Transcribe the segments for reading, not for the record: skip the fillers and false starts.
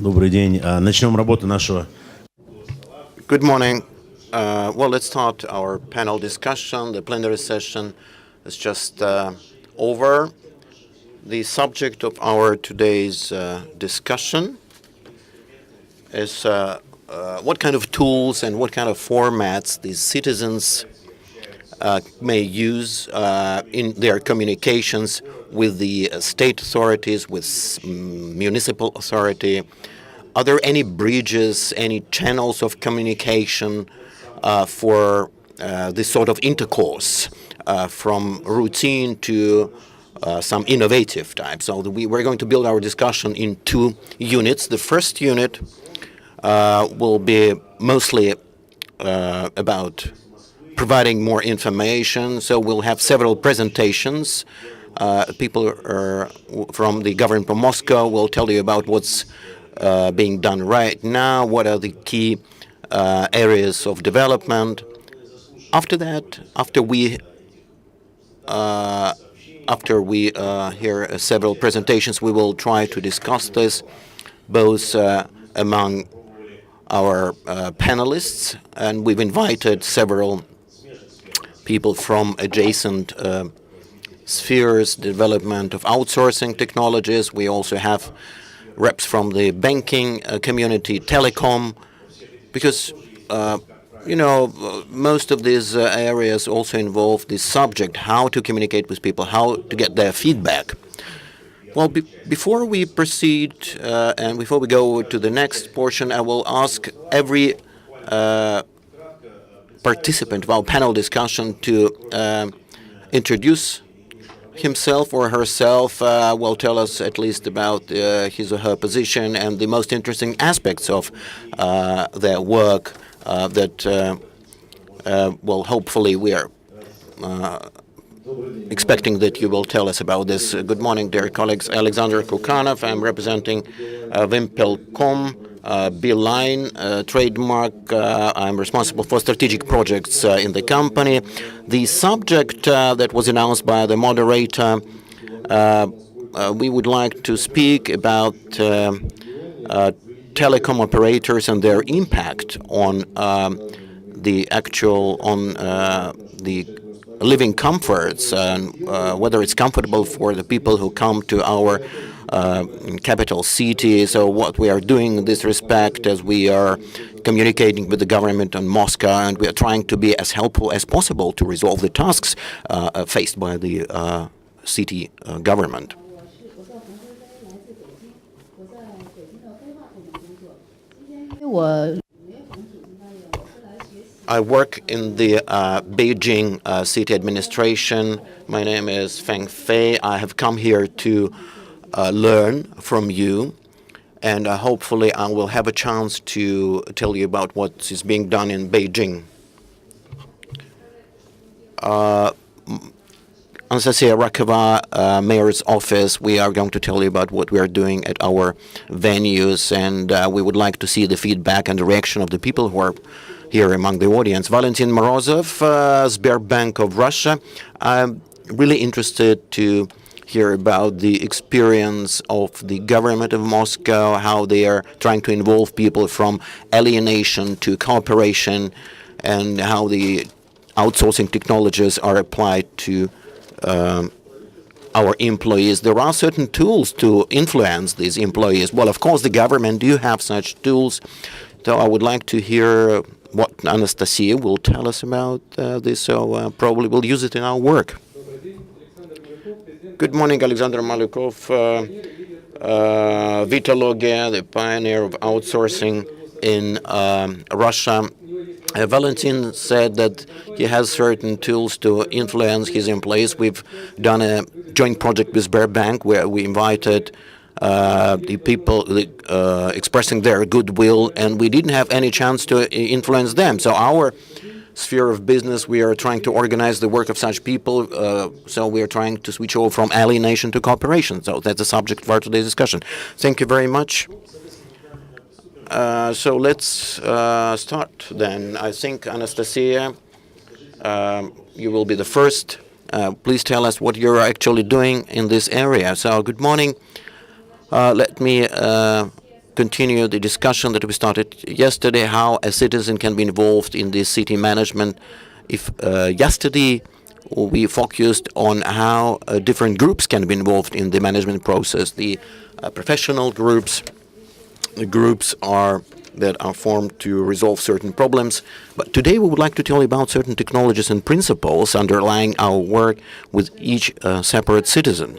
Добрый день. Начнем работу нашего. Good morning. Well, let's start our panel discussion. The plenary session is just over. The subject of our today's discussion is what kind of tools and what kind of formats the citizens may use in their communications with the state authorities, with municipal authority. Are there any bridges, any channels of communication for this sort of intercourse, from routine to some innovative type? So we're going to build our discussion in two units. The first unit will be mostly about providing more information. So we'll have several presentations. People from the government of Moscow will tell you about what's being done right now, what are the key areas of development. After that, after we hear several presentations, we will try to discuss this both among our panelists, and we've invited several people from adjacent spheres, development of outsourcing technologies. We also have reps from the banking community, telecom, because most of these areas also involve the subject, how to communicate with people, how to get their feedback. Well, before we proceed and before we go to the next portion, I will ask every participant of our panel discussion to introduce himself or herself, will tell us at least about his or her position and the most interesting aspects of their work that, well, hopefully we are expecting that you will tell us about this. Good morning, dear colleagues. Alexander Kukanov. I'm representing Wimpel.com, Beeline trademark. I'm responsible for strategic projects in the company. The subject that was announced by the moderator, we would like to speak about telecom operators and their impact on the living comforts, and whether it's comfortable for the people who come to our capital cities. So what we are doing in this respect, as we are communicating with the government in Moscow, and we are trying to be as helpful as possible to resolve the tasks faced by the city government. I work in the Beijing city administration. My name is Feng Fei. I have come here to learn from you, and hopefully I will have a chance to tell you about what is being done in Beijing. Anastasia Rakova, Mayor's office, we are going to tell you about what we are doing at our venues, and we would like to see the feedback and the reaction of the people who are here among the audience. Valentin Morozov, Sberbank of Russia. I'm really interested to hear about the experience of the government of Moscow, how they are trying to involve people from alienation to cooperation, and how the outsourcing technologies are applied to our employees. There are certain tools to influence these employees. Well, of course, the government do have such tools. So I would like to hear what Anastasia will tell us about this, so probably we'll use it in our work. Good morning, Alexander Malikov, Vitalogia, the pioneer of outsourcing in Russia. Valentin said that he has certain tools to influence his employees. We've done a joint project with Sberbank where we invited the people expressing their goodwill, and we didn't have any chance to influence them. So our sphere of business, we are trying to organize the work of such people, so we are trying to switch over from alienation to cooperation. So that's the subject for today's discussion. Thank you very much. So let's start then. I think, Anastasia, you will be the first. Please tell us what you're actually doing in this area. So good morning. Let me continue the discussion that we started yesterday, how a citizen can be involved in the city management. If yesterday we focused on how different groups can be involved in the management process, the professional groups, the groups that are formed to resolve certain problems. But today we would like to tell you about certain technologies and principles underlying our work with each separate citizen.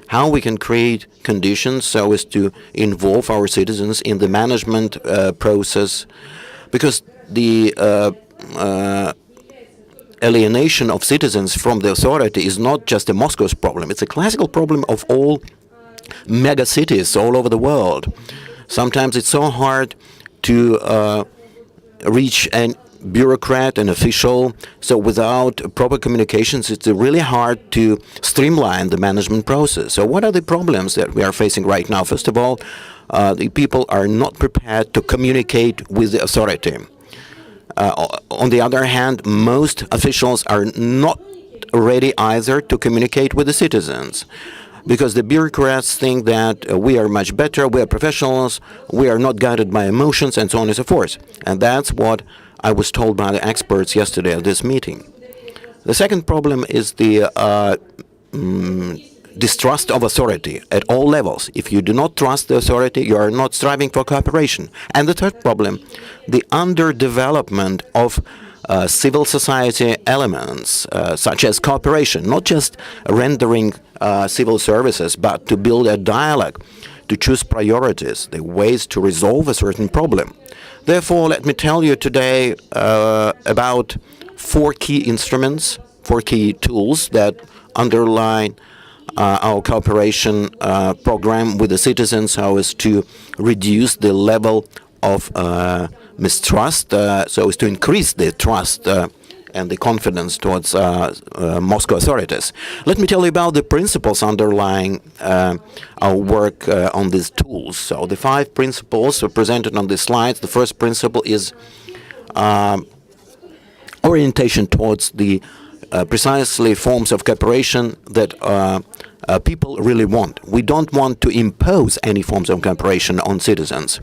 How we can create conditions so as to involve our citizens in the management process, because the alienation of citizens from the authority is not just a Moscow's problem. It's a classical problem of all mega cities all over the world. Sometimes it's so hard to reach a bureaucrat, an official, so without proper communications it's really hard to streamline the management process. So what are the problems that we are facing right now? First of all, the people are not prepared to communicate with the authority. On the other hand, most officials are not ready either to communicate with the citizens, because the bureaucrats think that we are much better, we are professionals, we are not guided by emotions, and so on and so forth. And that's what I was told by the experts yesterday at this meeting. The second problem is the distrust of authority at all levels. If you do not trust the authority, you are not striving for cooperation. And the third problem, the underdevelopment of civil society elements, such as cooperation, not just rendering civil services, but to build a dialogue, to choose priorities, the ways to resolve a certain problem. Therefore, let me tell you today about four key instruments, four key tools that underline our cooperation program with the citizens, so as to reduce the level of mistrust, so as to increase the trust and the confidence towards Moscow authorities. Let me tell you about the principles underlying our work on these tools. So the 5 principles are presented on the slides. The first principle is orientation towards the precisely forms of cooperation that people really want. We don't want to impose any forms of cooperation on citizens.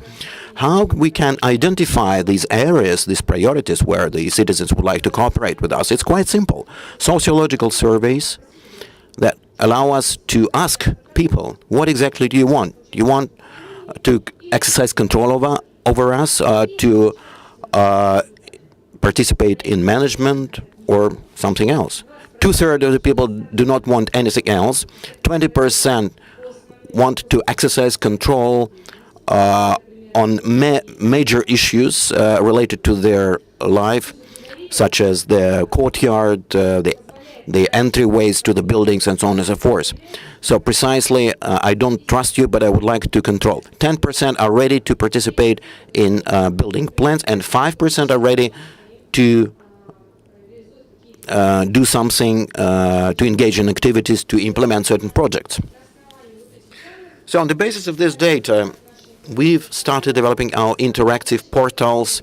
How we can identify these areas, these priorities where the citizens would like to cooperate with us? It's quite simple. Sociological surveys that allow us to ask people, what exactly do you want? Do you want to exercise control over us, to participate in management, or something else? 2/3 of the people do not want anything else. 20% want to exercise control on major issues related to their life, such as the courtyard, the entryways to the buildings, and so on and so forth. So precisely, I don't trust you, but I would like to control. 10% are ready to participate in building plans, and 5% are ready to do something, to engage in activities to implement certain projects. So on the basis of this data, we've started developing our interactive portals,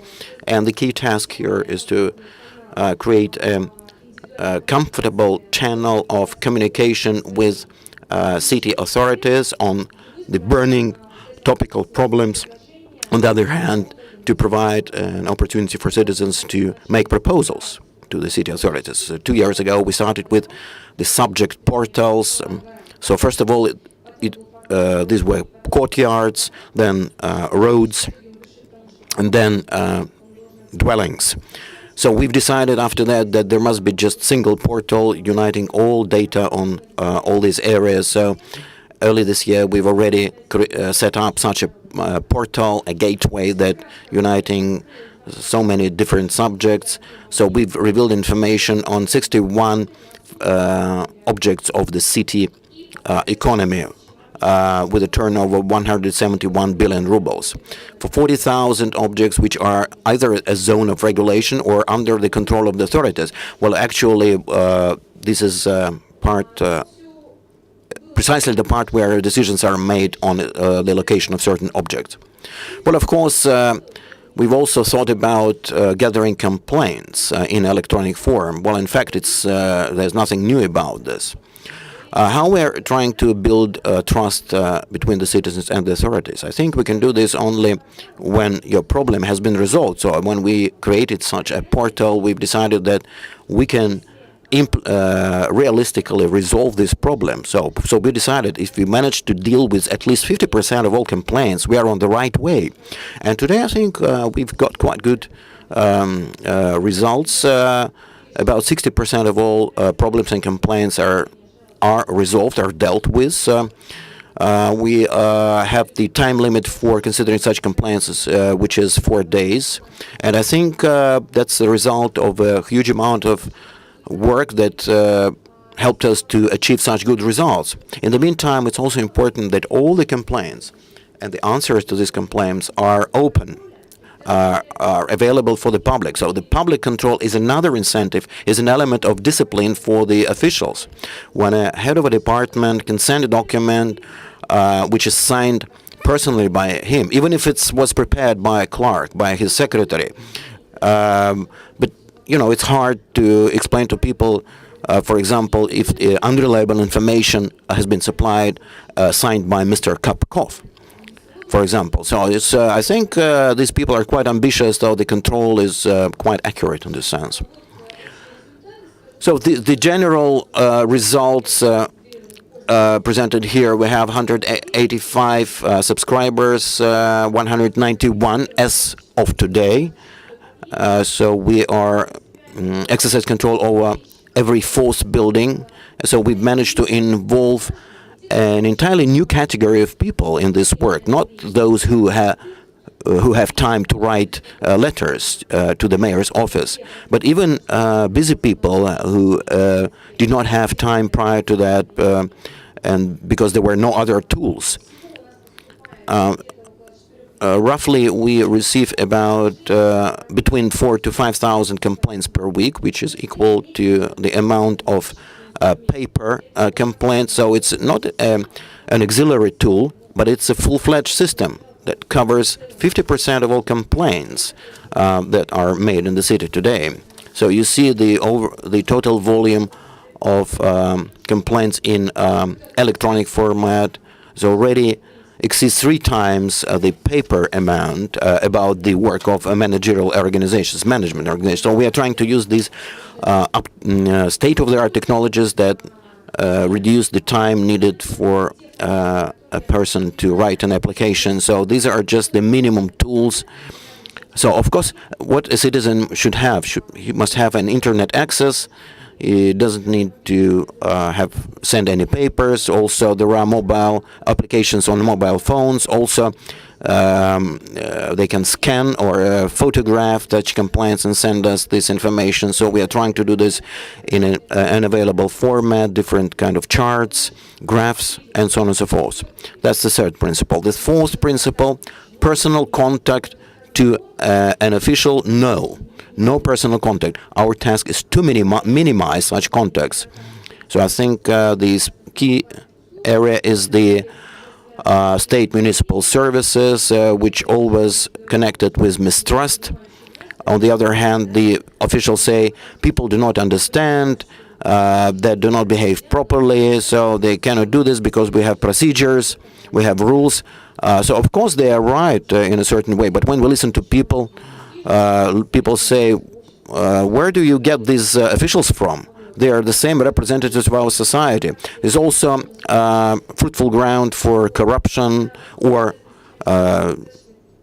and the key task here is to create a comfortable channel of communication with city authorities on the burning topical problems. On the other hand, to provide an opportunity for citizens to make proposals to the city authorities. 2 years ago, we started with the subject portals. So first of all, these were courtyards, then roads, and then dwellings. So we've decided after that there must be just single portal uniting all data on all these areas. So early this year, we've already set up such a portal, a gateway that uniting so many different subjects. So we've revealed information on 61 objects of the city economy, with a turnover of 171 billion rubles, for 40,000 objects which are either a zone of regulation or under the control of the authorities. Well, actually, this is precisely the part where decisions are made on the location of certain objects. Well, of course, we've also thought about gathering complaints in electronic form. Well, in fact, there's nothing new about this. How we're trying to build trust between the citizens and the authorities. I think we can do this only when your problem has been resolved. So when we created such a portal, we've decided that we can realistically resolve this problem. So we decided if we manage to deal with at least 50% of all complaints, we are on the right way. And today I think we've got quite good results. About 60% of all problems and complaints are resolved, are dealt with. We have the time limit for considering such complaints, which is 4 days. And I think that's the result of a huge amount of work that helped us to achieve such good results. In the meantime, it's also important that all the complaints and the answers to these complaints are open, are available for the public. So the public control is another incentive, is an element of discipline for the officials. When a head of a department can send a document which is signed personally by him, even if it was prepared by a clerk, by his secretary, but it's hard to explain to people, for example, if unreliable information has been supplied, signed by Mr. Kapkov, for example. So I think these people are quite ambitious, though the control is quite accurate in this sense. So the general results presented here, we have 185 subscribers, 191 as of today. So we are exercise control over every fourth building. So we've managed to involve an entirely new category of people in this work, not those who have time to write letters to the mayor's office, but even busy people who did not have time prior to that, and because there were no other tools. Roughly, we receive about between 4,000 to 5,000 complaints per week, which is equal to the amount of paper complaints. So it's not an auxiliary tool, but it's a full-fledged system that covers 50% of all complaints that are made in the city today. So you see the total volume of complaints in electronic format is already exceeds 3 times the paper amount about the work of managerial organizations, management organizations. So we are trying to use these state-of-the-art technologies that reduce the time needed for a person to write an application. So these are just the minimum tools. So of course, what a citizen should have, he must have an internet access. He doesn't need to send any papers. Also, there are mobile applications on mobile phones. Also, they can scan or photograph such complaints and send us this information. So we are trying to do this in an available format, different kind of charts, graphs, and so on and so forth. That's the third principle. The fourth principle, personal contact to an official, no personal contact. Our task is to minimize such contacts. So I think this key area is the state municipal services, which always connected with mistrust. On the other hand, the officials say people do not understand, that do not behave properly, so they cannot do this because we have procedures, we have rules. So of course they are right in a certain way, but when we listen to people, people say, where do you get these officials from? They are the same representatives of our society. There's also fruitful ground for corruption, or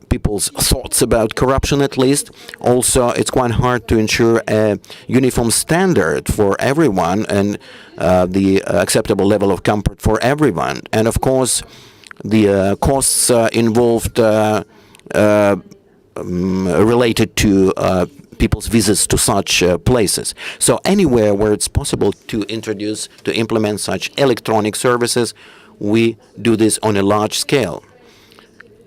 people's thoughts about corruption at least. Also, it's quite hard to ensure a uniform standard for everyone and the acceptable level of comfort for everyone. And of course, the costs involved related to people's visits to such places. So anywhere where it's possible to implement such electronic services, we do this on a large scale.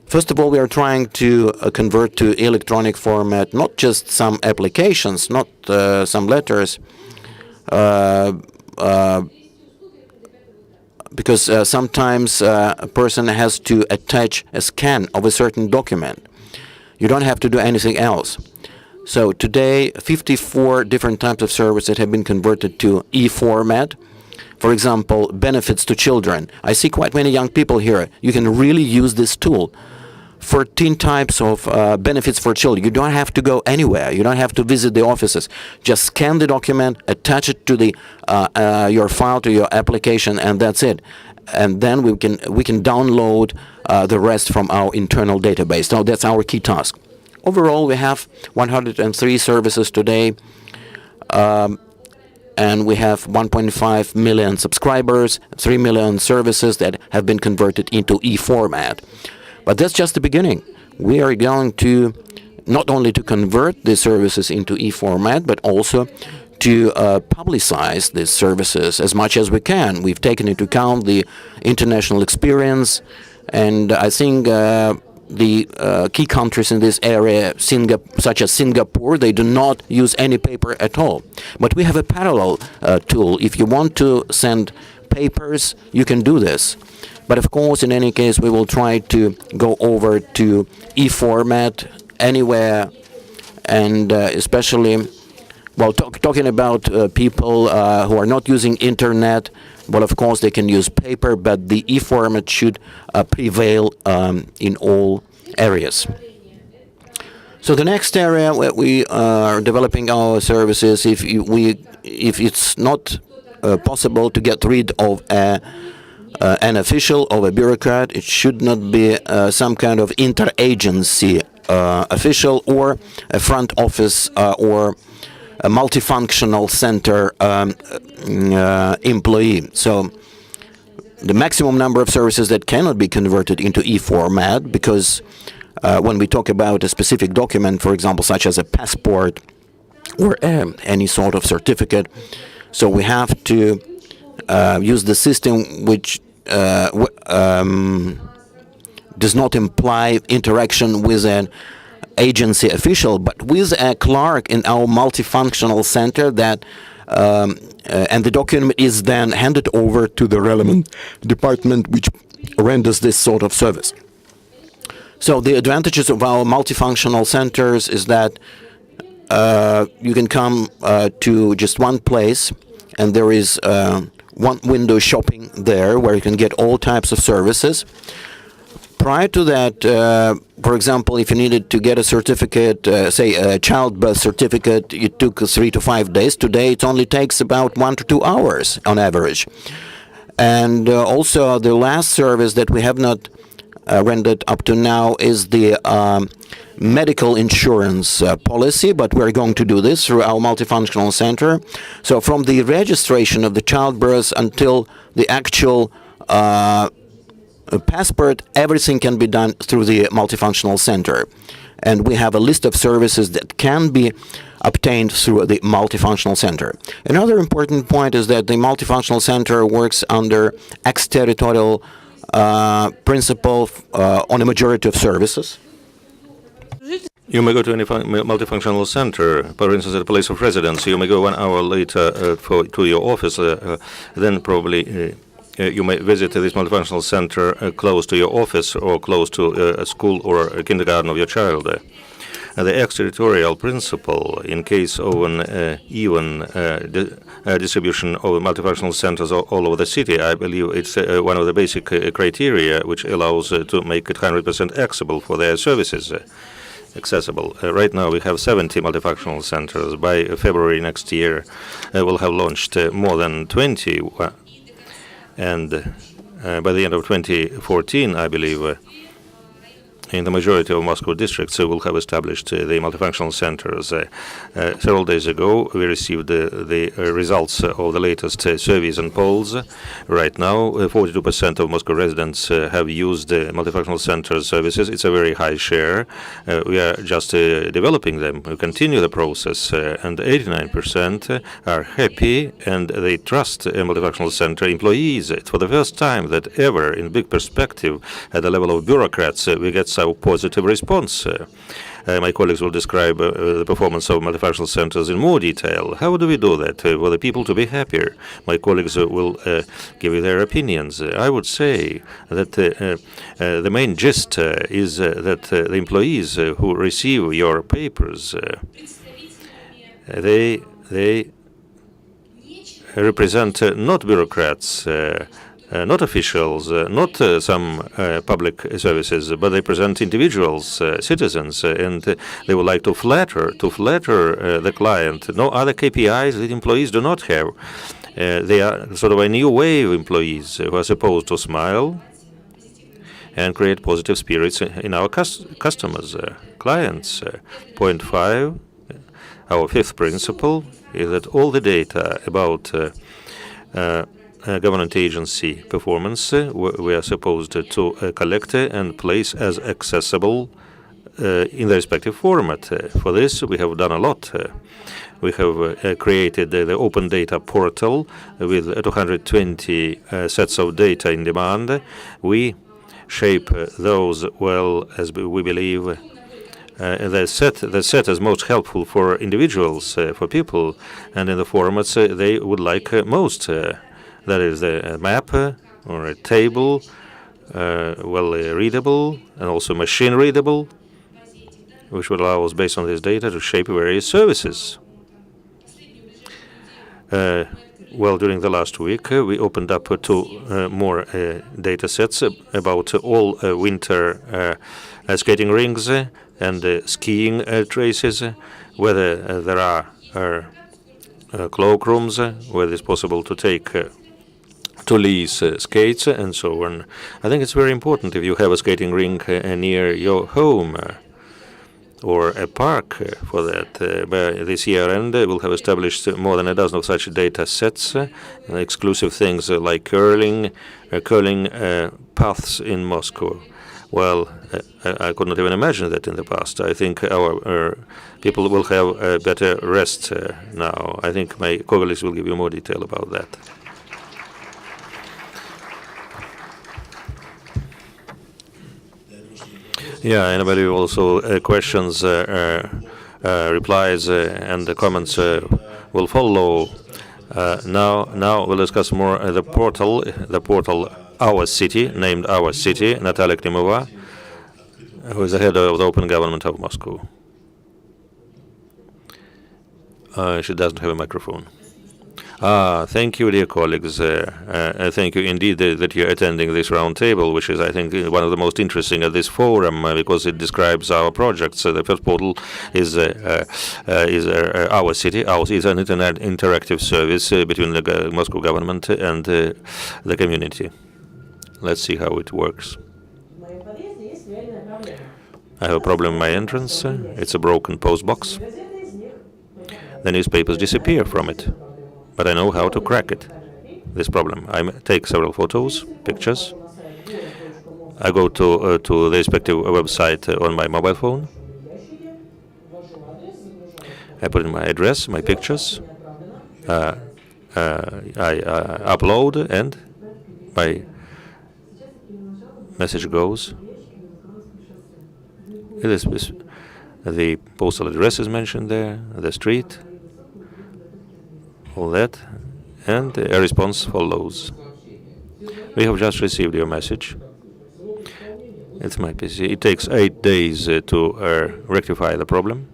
First of all, we are trying to convert to electronic format not just some applications, not some letters, because sometimes a person has to attach a scan of a certain document. You don't have to do anything else. So today, 54 different types of services have been converted to e-format. For example, benefits to children. I see quite many young people here. You can really use this tool. 14 types of benefits for children. You don't have to go anywhere. You don't have to visit the offices. Just scan the document, attach it to the your file, to your application, and that's it. And then we can download the rest from our internal database. So that's our key task. Overall, we have 103 services today, and we have 1.5 million subscribers, 3 million services that have been converted into e-format. But that's just the beginning. We are going to not only to convert the services into e-format, but also to publicize these services as much as we can. We've taken into account the international experience, and I think the key countries in this area, such as Singapore, they do not use any paper at all. But we have a parallel tool. If you want to send papers, you can do this. But of course, in any case, we will try to go over to e-format anywhere, and especially, well, talking about people who are not using internet. Well, of course, they can use paper, but the e-format should prevail in all areas. So the next area where we are developing our services, if it's not possible to get rid of an official or a bureaucrat, it should not be some kind of interagency official or a front office or a multifunctional center employee. So the maximum number of services that cannot be converted into e-format, because when we talk about a specific document, for example, such as a passport or any sort of certificate, so we have to use the system which does not imply interaction with an agency official, but with a clerk in our multifunctional center that and the document is then handed over to the relevant department which renders this sort of service. So the advantages of our multifunctional centers is that you can come to just one place, and there is one window shopping there where you can get all types of services. Prior to that, for example, if you needed to get a certificate, say a childbirth certificate, it took 3 to 5 days. Today, it only takes about 1 to 2 hours on average. And also, the last service that we have not rendered up to now is the medical insurance policy, but we're going to do this through our multifunctional center. So from the registration of the childbirth until the actual passport, everything can be done through the multifunctional center. And we have a list of services that can be obtained through the multifunctional center. Another important point is that the multifunctional center works under exterritorial principle on a majority of services. You may go to any multifunctional center, for instance, at a place of residence. You may go 1 hour later to your office, then probably you may visit this multifunctional center close to your office or close to a school or a kindergarten of your child. The exterritorial principle, in case of an even distribution of multifunctional centers all over the city, I believe it's one of the basic criteria which allows to make it 100% accessible for their services. Right now we have 70 multifunctional centers. By February next year, we'll have launched more than 20. And by the end of 2014, I believe, in the majority of Moscow districts, we'll have established the multifunctional centers. Several days ago, we received the results of the latest surveys and polls. Right now, 42% of Moscow residents have used multifunctional center services. It's a very high share. We are just developing them. We continue the process, and 89% are happy, and they trust a multifunctional center employees. It's for the first time that ever, in big perspective, at the level of bureaucrats, we get a positive response. My colleagues will describe the performance of multifunctional centers in more detail. How do we do that for the people to be happier? My colleagues will give you their opinions. I would say that the main gist is that the employees who receive your papers, they represent not bureaucrats, not officials, not some public services, but they present individuals, citizens, and they would like to flatter the client. No other KPIs that employees do not have. They are sort of a new wave employees who are supposed to smile and create positive spirits in our customers, clients. Point 5, our fifth principle is that all the data about government agency performance we are supposed to collect and place as accessible in the respective format. For this, we have done a lot. We have created the open data portal with 220 sets of data in demand. We shape those well as we believe the set is most helpful for individuals, for people, and in the formats they would like most. That is a map or a table, well readable and also machine readable, which would allow us, based on this data, to shape various services. Well, during the last week, we opened up 2 more data sets about all winter skating rings and skiing traces, whether there are cloakrooms where it's possible to take to lease skates and so on. I think it's very important if you have a skating rink near your home or a park for that. By this year end, we'll have established more than a dozen of such data sets, exclusive things like curling paths in Moscow. Well, I could not even imagine that in the past. I think our people will have a better rest now. I think my colleagues will give you more detail about that. Yeah, anybody also questions, replies, and the comments will follow. Now we'll discuss more the portal Our City, named Our City, Natalia Klimova, who is the head of the Open Government of Moscow. She doesn't have a microphone. Thank you, dear colleagues. Thank you indeed that you're attending this roundtable, which is, I think, one of the most interesting at this forum because it describes our projects. The first portal is Our City. Ours is an interactive service between the Moscow government and the community. Let's see how it works. I have a problem in my entrance. It's a broken post box. The newspapers disappear from it. But I know how to crack it, this problem. I take several photos, pictures. I go to the respective website on my mobile phone. I put in my address, my pictures. I upload, and my message goes. The postal address is mentioned there, the street, all that, and a response follows. We have just received your message. It's my PC. It takes 8 days to rectify the problem.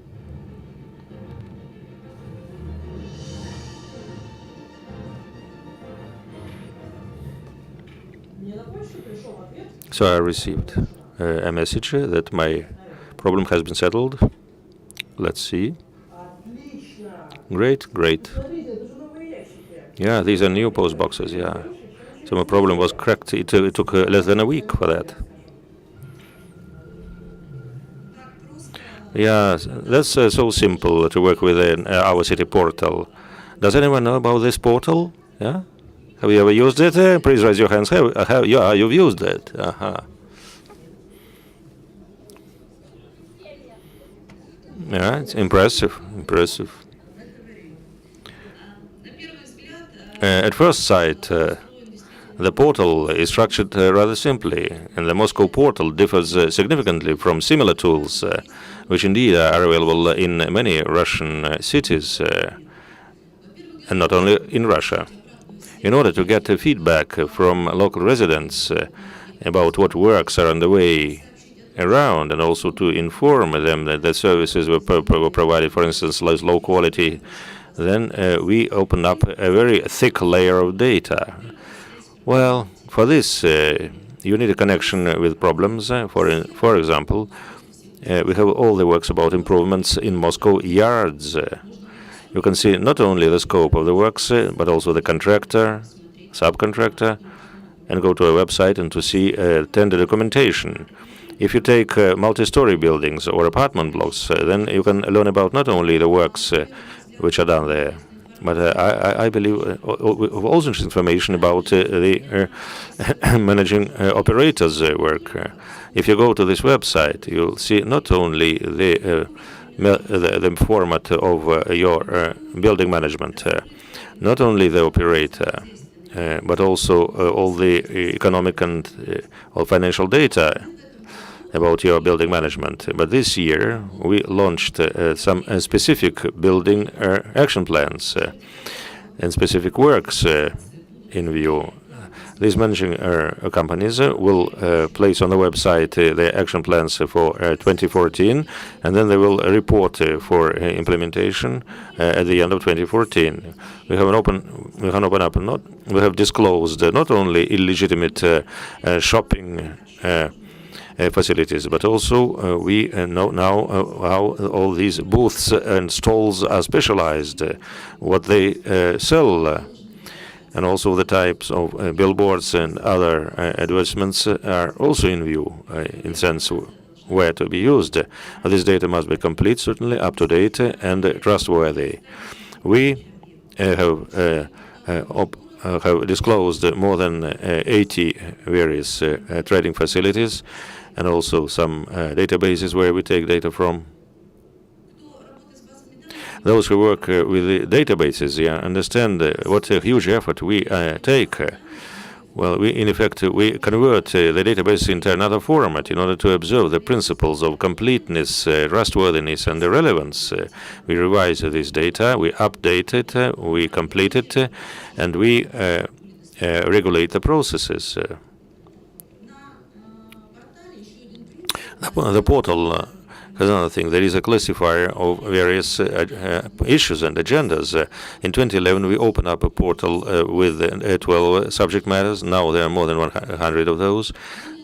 So I received a message that my problem has been settled. Let's see. Great. Yeah, these are new post boxes, yeah. So my problem was cracked. It took less than a week for that. Yeah, that's so simple to work with Our City portal. Does anyone know about this portal? Yeah? Have you ever used it? Please raise your hands. Yeah, you've used it. Yeah, it's impressive. At first sight, the portal is structured rather simply, and the Moscow portal differs significantly from similar tools, which indeed are available in many Russian cities, and not only in Russia. In order to get feedback from local residents about what works are underway around, and also to inform them that the services were provided, for instance, low quality then we open up a very thick layer of data. Well, for this, you need a connection with problems. For example, we have all the works about improvements in Moscow yards. You can see not only the scope of the works, but also the contractor, subcontractor, and go to a website and to see tender documentation. If you take multi-story buildings or apartment blocks, then you can learn about not only the works which are done there, but I believe also information about the managing operators' work. If you go to this website, you'll see not only the format of your building management, not only the operator, but also all the economic and or financial data about your building management. But this year we launched some specific building action plans and specific works in view. These managing companies will place on the website their action plans for 2014, and then they will report for implementation at the end of 2014. We have disclosed not only illegitimate shopping facilities, but also we know now how all these booths and stalls are specialized, what they sell. And also the types of billboards and other advertisements are also in view, in sense where to be used. This data must be complete, certainly up to date and trustworthy. We have disclosed more than 80 various trading facilities and also some databases where we take data from. Those who work with the databases understand what a huge effort we take. Well, in effect, we convert the database into another format in order to observe the principles of completeness, trustworthiness, and relevance. We revise this data, we update it, we complete it, and we regulate the processes. The portal. Another thing, there is a classifier of various issues and agendas. In 2011, we opened up a portal with 12 subject matters. Now there are more than 100 of those.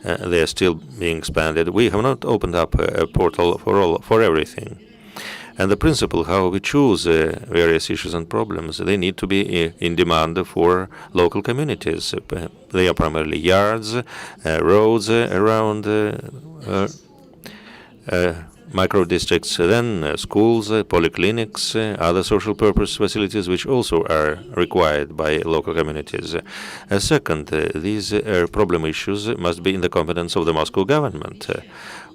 They are still being expanded. We have not opened up a portal for everything. And the principle how we choose various issues and problems, they need to be in demand for local communities. They are primarily yards, roads around micro districts, then schools, polyclinics, other social purpose facilities which also are required by local communities. Second, these problem issues must be in the competence of the Moscow government.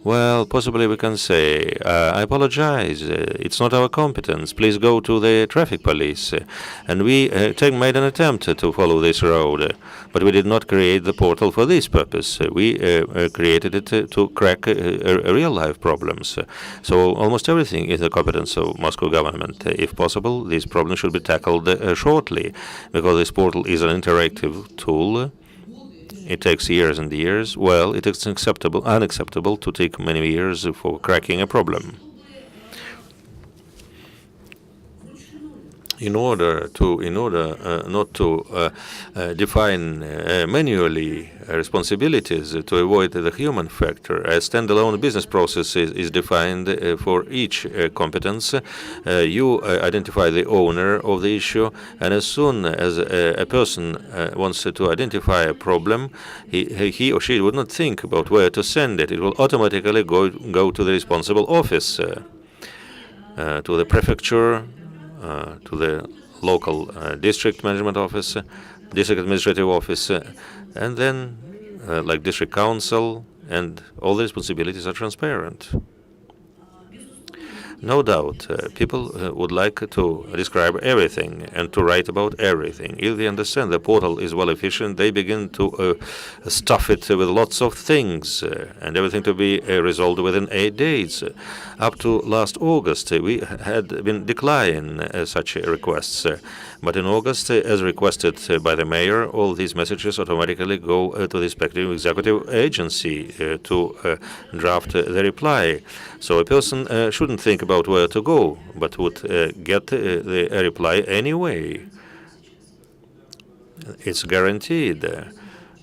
Well, possibly we can say, I apologize, it's not our competence, please go to the traffic police. And we made an attempt to follow this road, but we did not create the portal for this purpose. We created it to crack real-life problems. So almost everything is the competence of Moscow government. If possible, these problems should be tackled shortly, because this portal is an interactive tool. It takes years and years. Well, it is unacceptable to take many years for cracking a problem. In order not to define manually responsibilities to avoid the human factor, a standalone business process is defined for each competence. You identify the owner of the issue, and as soon as a person wants to identify a problem, he or she would not think about where to send it. It will automatically go to the responsible office, to the prefecture, to the local district management office, district administrative office, and then like district council, and all the responsibilities are transparent. No doubt, people would like to describe everything and to write about everything. If they understand the portal is well efficient, they begin to stuff it with lots of things and everything to be resolved within 8 days. Up to last August, we had been declining such requests. But in August, as requested by the mayor, all these messages automatically go to the respective executive agency to draft the reply. So a person shouldn't think about where to go, but would get the reply anyway. It's guaranteed.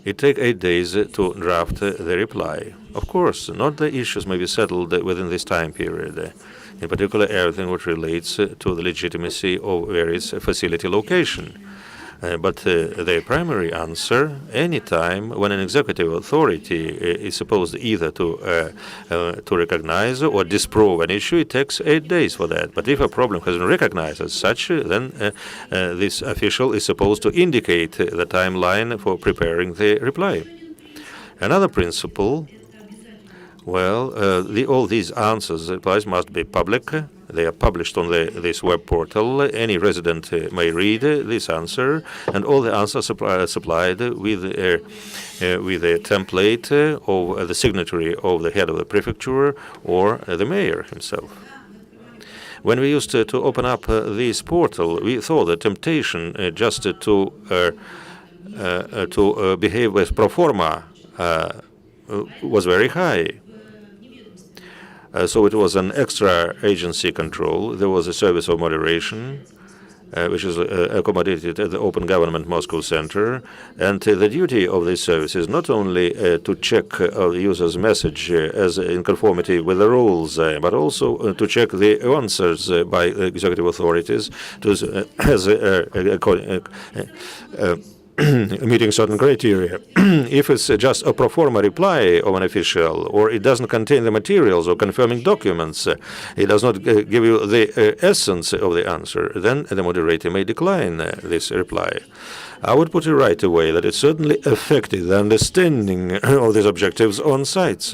It takes 8 days to draft the reply. Of course, not the issues may be settled within this time period. In particular, everything which relates to the legitimacy of various facility location. But the primary answer, any time when an executive authority is supposed either to recognize or disprove an issue, it takes 8 days for that. But if a problem has been recognized as such, then this official is supposed to indicate the timeline for preparing the reply. Another principle, well, all these answers, replies must be public. They are published on this web portal. Any resident may read this answer, and all the answers are supplied with a template of the signature of the head of the prefecture or the mayor himself. When we used to open up this portal, we thought the temptation just to behave with pro forma was very high. So it was an extra agency control. There was a service of moderation, which is accommodated at the Open Government Moscow Center. And the duty of this service is not only to check the user's message as in conformity with the rules, but also to check the answers by executive authorities meeting certain criteria. If it's just a pro forma reply of an official, or it doesn't contain the materials or confirming documents, it does not give you the essence of the answer, then the moderator may decline this reply. I would put it right away that it certainly affected the understanding of these objectives on sites.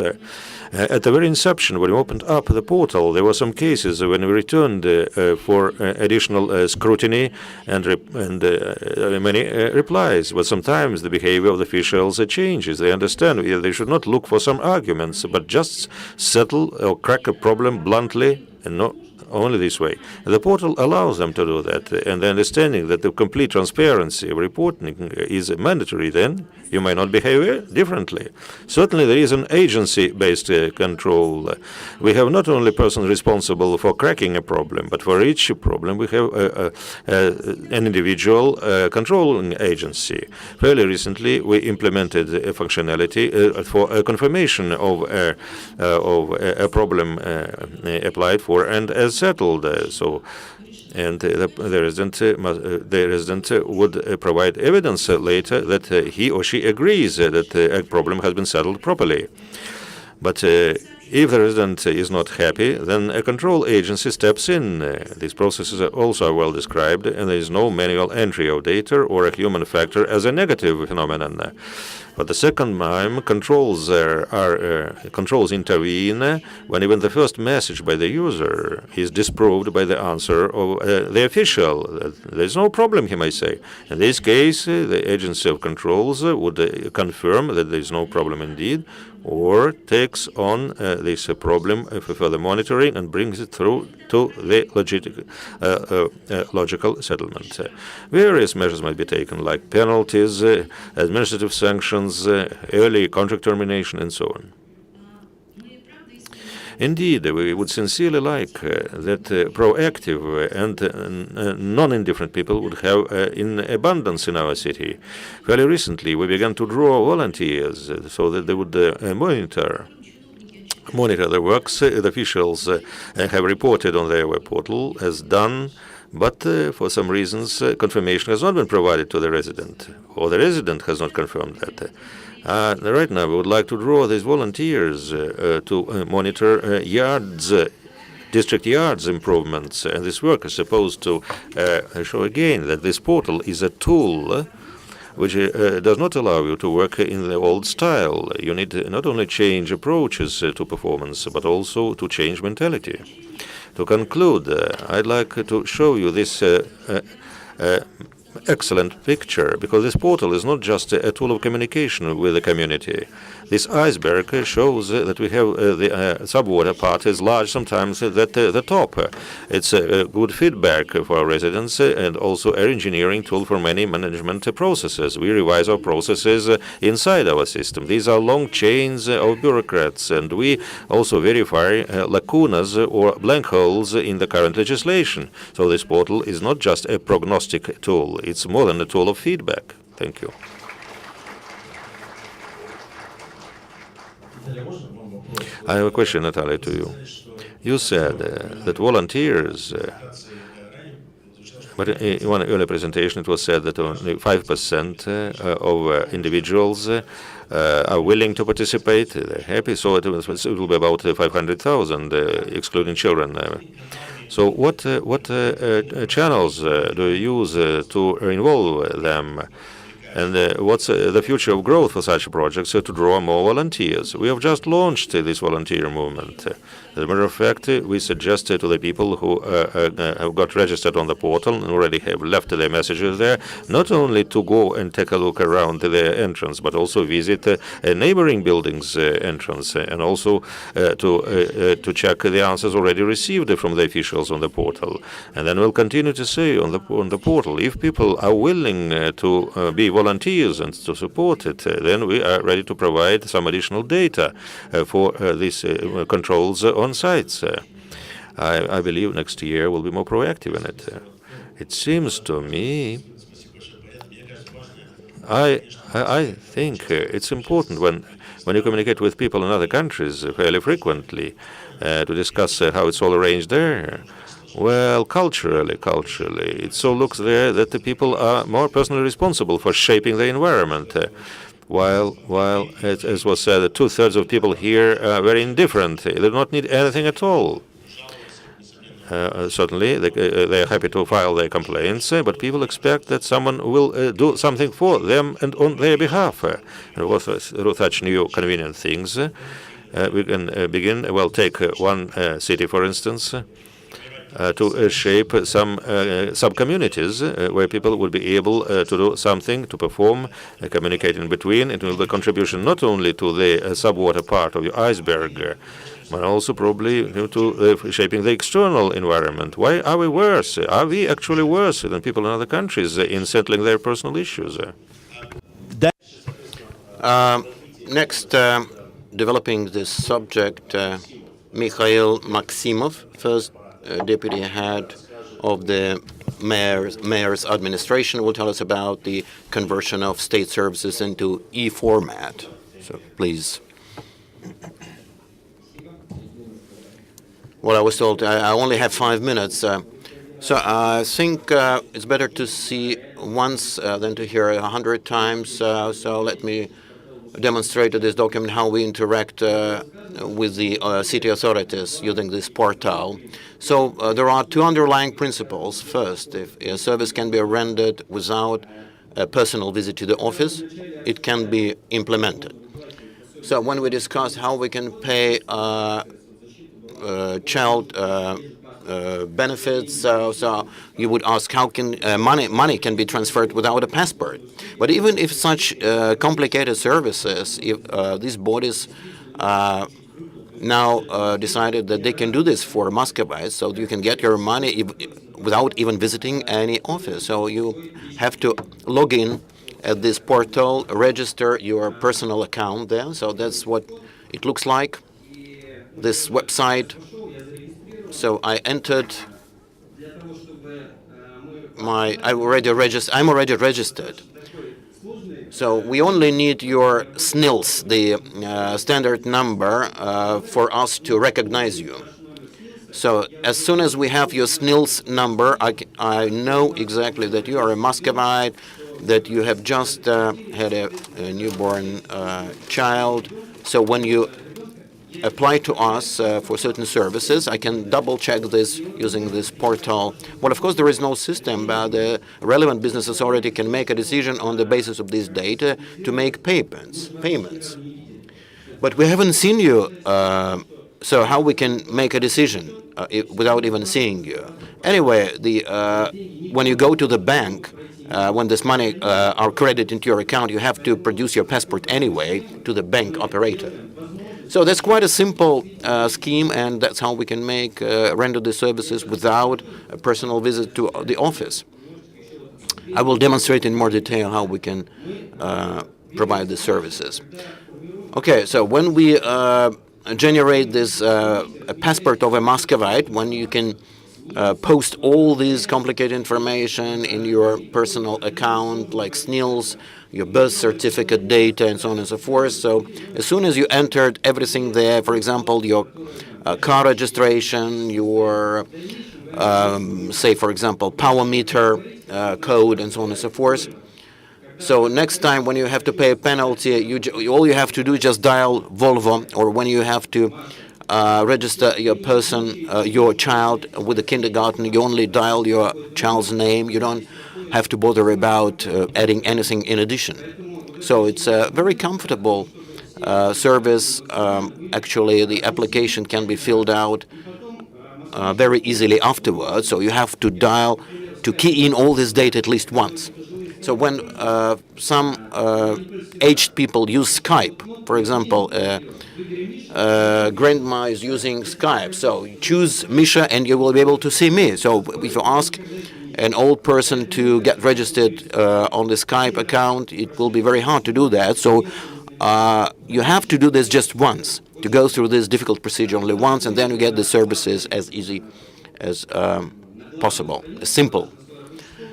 At the very inception, when we opened up the portal, there were some cases when we returned for additional scrutiny and many replies. But sometimes the behavior of the officials changes. They understand they should not look for some arguments, but just settle or crack a problem bluntly and not only this way. The portal allows them to do that, and the understanding that the complete transparency of reporting is mandatory, then you may not behave differently. Certainly there is an agency-based control. We have not only persons responsible for cracking a problem, but for each problem we have an individual controlling agency. Fairly recently we implemented a functionality for a confirmation of a problem applied for and as settled. And the resident would provide evidence later that he or she agrees that a problem has been settled properly. But if the resident is not happy, then a control agency steps in. These processes are also well described, and there is no manual entry of data or a human factor as a negative phenomenon. But the second time, controls intervene when even the first message by the user is disproved by the answer of the official. There is no problem, he may say. In this case, the agency of controls would confirm that there is no problem indeed, or takes on this problem for further monitoring and brings it through to the logical settlement. Various measures might be taken, like penalties, administrative sanctions, early contract termination, and so on. Indeed, we would sincerely like that proactive and non-indifferent people would have in abundance in our city. Fairly recently, we began to draw volunteers so that they would monitor the works the officials have reported on their web portal as done, but for some reasons confirmation has not been provided to the resident, or the resident has not confirmed that. Right now, we would like to draw these volunteers to monitor district yards improvements, and this work is supposed to show again that this portal is a tool which does not allow you to work in the old style. You need to not only change approaches to performance, but also to change mentality. To conclude, I'd like to show you this excellent picture, because this portal is not just a tool of communication with the community. This iceberg shows that we have the subwater part is large, sometimes at the top. It's a good feedback for our residents and also an engineering tool for many management processes. We revise our processes inside our system. These are long chains of bureaucrats, and we also verify lacunas or blank holes in the current legislation. So this portal is not just a prognostic tool. It's more than a tool of feedback. Thank you. I have a question, Natalia, to you. You said that volunteers, but in one earlier presentation it was said that only 5% of individuals are willing to participate. They're happy, so it will be about 500,000, excluding children. So what channels do you use to involve them? And what's the future of growth for such projects to draw more volunteers? We have just launched this volunteer movement. As a matter of fact, we suggest to the people who have got registered on the portal and already have left their messages there, not only to go and take a look around the entrance, but also visit a neighboring building's entrance, and also to check the answers already received from the officials on the portal. And then we'll continue to say on the portal, if people are willing to be volunteers and to support it, then we are ready to provide some additional data for these controls on sites. I believe next year we'll be more proactive in it. It seems to me, I think it's important when you communicate with people in other countries fairly frequently to discuss how it's all arranged there. Well, culturally, it so looks there that the people are more personally responsible for shaping the environment. While as was said, 2/3 of people here are very indifferent. They do not need anything at all. Certainly, they are happy to file their complaints, but people expect that someone will do something for them and on their behalf. And with such new convenient things, we can begin. Well, take one city, for instance. To shape some sub-communities where people will be able to do something, to perform, communicate in between. It will be a contribution not only to the subwater part of your iceberg, but also probably to shaping the external environment. Why are we worse? Are we actually worse than people in other countries in settling their personal issues? Next, developing this subject, Mikhail Maximov, first deputy head of the mayor's administration, will tell us about the conversion of state services into e-format. So please. Well, I was told I only have 5 minutes, so I think it's better to see once than to hear 100 times. So let me demonstrate to this document how we interact with the city authorities using this portal. So there are two underlying principles. First, if a service can be rendered without a personal visit to the office, it can be implemented. So when we discuss how we can pay child benefits, so you would ask how can money can be transferred without a passport. But even if such complicated services, if these bodies now decided that they can do this for Muscovites, so you can get your money without even visiting any office. So you have to log in at this portal, register your personal account there. So that's what it looks like, this website. So I entered I'm already registered. So we only need your SNILS, the standard number, for us to recognize you. So as soon as we have your SNILS number, I know exactly that you are a Muscovite, that you have just had a newborn child. So when you apply to us for certain services, I can double-check this using this portal. Well, of course, there is no system, but the relevant business authority can make a decision on the basis of this data to make payments. But we haven't seen you, so how we can make a decision without even seeing you? Anyway, when you go to the bank, when this money are credited into your account, you have to produce your passport anyway to the bank operator. So that's quite a simple scheme, and that's how we can render the services without a personal visit to the office. I will demonstrate in more detail how we can provide the services. Okay, so when we generate this passport of a Muscovite, when you can post all this complicated information in your personal account, like SNILs, your birth certificate data, and so on and so forth. So as soon as you entered everything there, for example, your car registration, your, say, for example, power meter code, and so on and so forth. So next time when you have to pay a penalty, all you have to do is just dial Volvo, or when you have to register your your child with the kindergarten, you only dial your child's name. You don't have to bother about adding anything in addition. So it's a very comfortable service. Actually, the application can be filled out very easily afterwards. So you have to key in all this data at least once. So when some aged people use Skype, for example, grandma is using Skype, so choose Misha and you will be able to see me. So if you ask an old person to get registered on the Skype account, it will be very hard to do that. So you have to do this just once, to go through this difficult procedure only once, and then you get the services as easy as possible, as simple.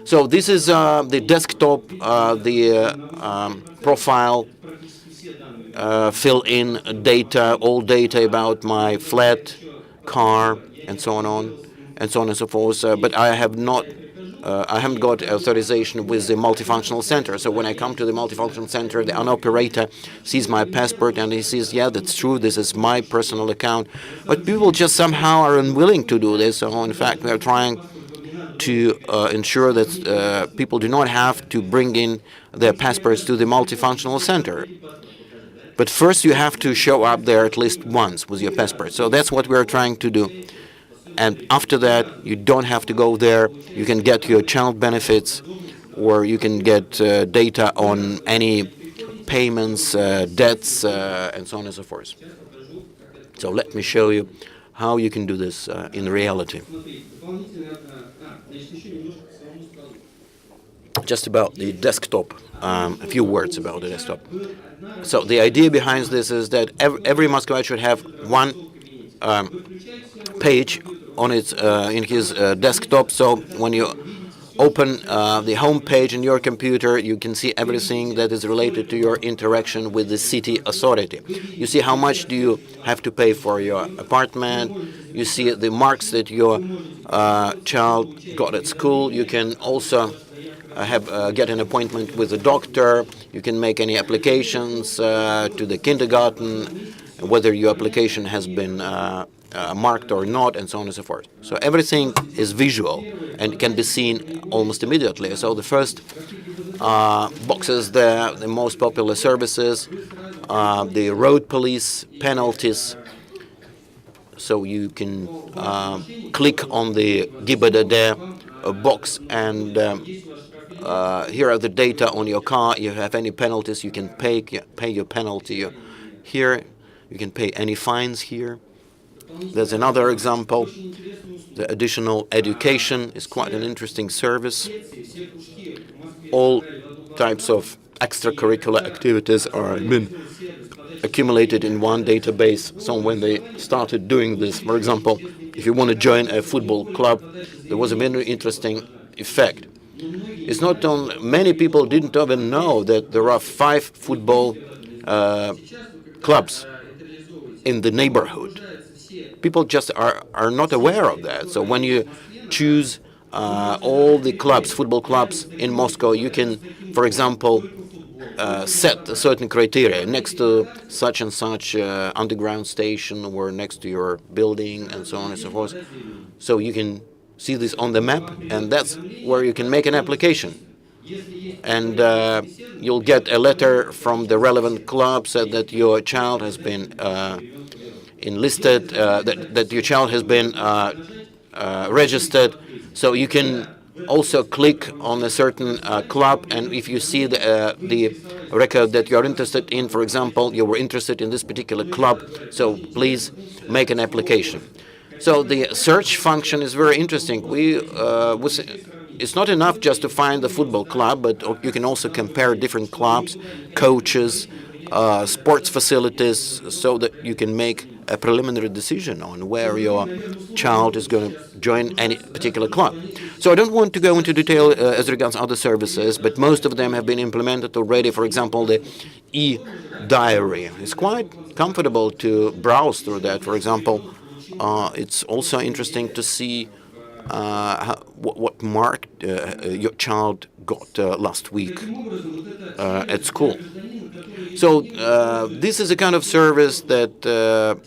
So this is the desktop, the profile, fill in data, all data about my flat, car, and so on and so forth. But I haven't got authorization with the multifunctional center. So when I come to the multifunctional center, the operator sees my passport and he says, yeah, that's true, this is my personal account. But people just somehow are unwilling to do this. So in fact, we are trying to ensure that people do not have to bring in their passports to the multifunctional center. But first you have to show up there at least once with your passport. So that's what we're trying to do. And after that, you don't have to go there. You can get your child benefits, or you can get data on any payments, debts, and so on and so forth. So let me show you how you can do this in reality. Just about the desktop, a few words about the desktop. So the idea behind this is that every Muscovite should have one page on in his desktop. So when you open the home page in your computer, you can see everything that is related to your interaction with the city authority. You see how much do you have to pay for your apartment. You see the marks that your child got at school. You can also get an appointment with a doctor. You can make any applications to the kindergarten, whether your application has been marked or not, and so on and so forth. So everything is visual and can be seen almost immediately. So the first boxes there, the most popular services, the road police penalties. So you can click on the GIBDD box, and here are the data on your car. You have any penalties, you can pay your penalty here. You can pay any fines here. There's another example. The additional education is quite an interesting service. All types of extracurricular activities are been accumulated in one database. So when they started doing this, for example, if you want to join a football club, there was a very interesting effect. It's not only many people didn't even know that there are 5 football clubs in the neighborhood. People just are not aware of that. So when you choose all the clubs, football clubs in Moscow, you can, for example, set a certain criteria next to such and such underground station or next to your building and so on and so forth. So you can see this on the map, and that's where you can make an application. And you'll get a letter from the relevant club said that your child has been enlisted, that your child has been registered. So you can also click on a certain club, and if you see the record that you are interested in, for example, you were interested in this particular club, so please make an application. So the search function is very interesting. It's not enough just to find the football club, but you can also compare different clubs, coaches, sports facilities, so that you can make a preliminary decision on where your child is going to join any particular club. So I don't want to go into detail as regards other services, but most of them have been implemented already. For example, the e-diary. It's quite comfortable to browse through that. For example, it's also interesting to see what mark your child got last week at school. So this is a kind of service that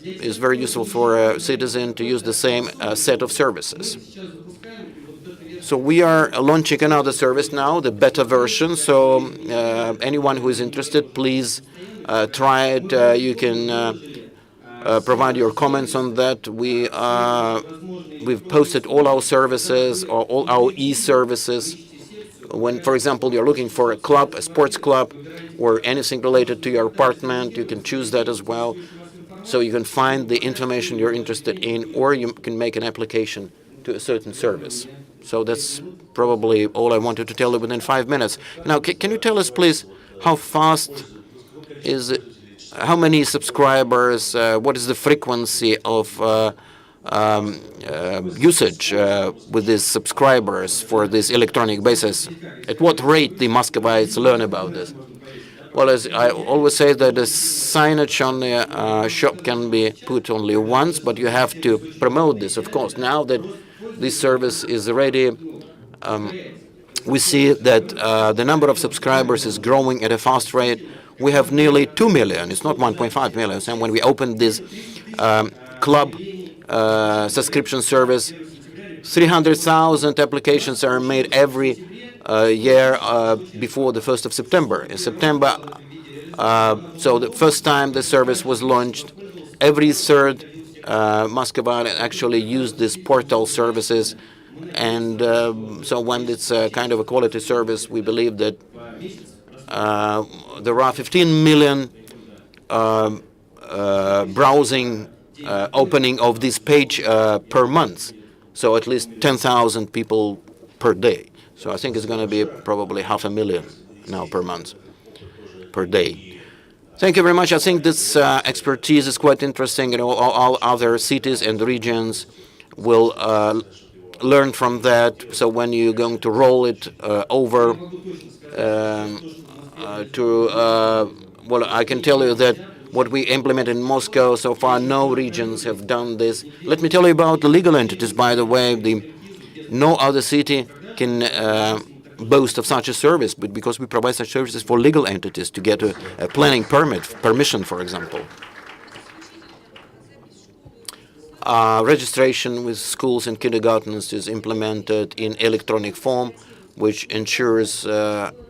is very useful for a citizen to use the same set of services. So we are launching another service now, the beta version. So anyone who is interested, please try it. You can provide your comments on that. We've posted all our services, or all our e-services. When, for example, you're looking for a club, a sports club, or anything related to your apartment, you can choose that as well. So you can find the information you're interested in, or you can make an application to a certain service. So that's probably all I wanted to tell you within 5 minutes. Now, can you tell us, please, how fast is it? How many subscribers? What is the frequency of usage with these subscribers for this electronic basis? At what rate the Muscovites learn about this? Well, as I always say, that the signage on the shop can be put only once, but you have to promote this, of course. Now that this service is ready, we see that the number of subscribers is growing at a fast rate. We have nearly 2 million. It's not 1.5 million. And when we opened this club subscription service, 300,000 applications are made every year before the 1st of September. In September, so the first time the service was launched, every third Muscovite actually used these portal services. And so when it's a kind of a quality service, we believe that there are 15 million browsing opening of this page per month. So at least 10,000 people per day. So I think it's going to be probably 500,000 now per month, per day. Thank you very much. I think this expertise is quite interesting. All other cities and regions will learn from that. So when you're going to roll it over well, I can tell you that what we implemented in Moscow so far, no regions have done this. Let me tell you about the legal entities, by the way. No other city can boast of such a service, but because we provide such services for legal entities to get a planning permission, for example. Registration with schools and kindergartens is implemented in electronic form, which ensures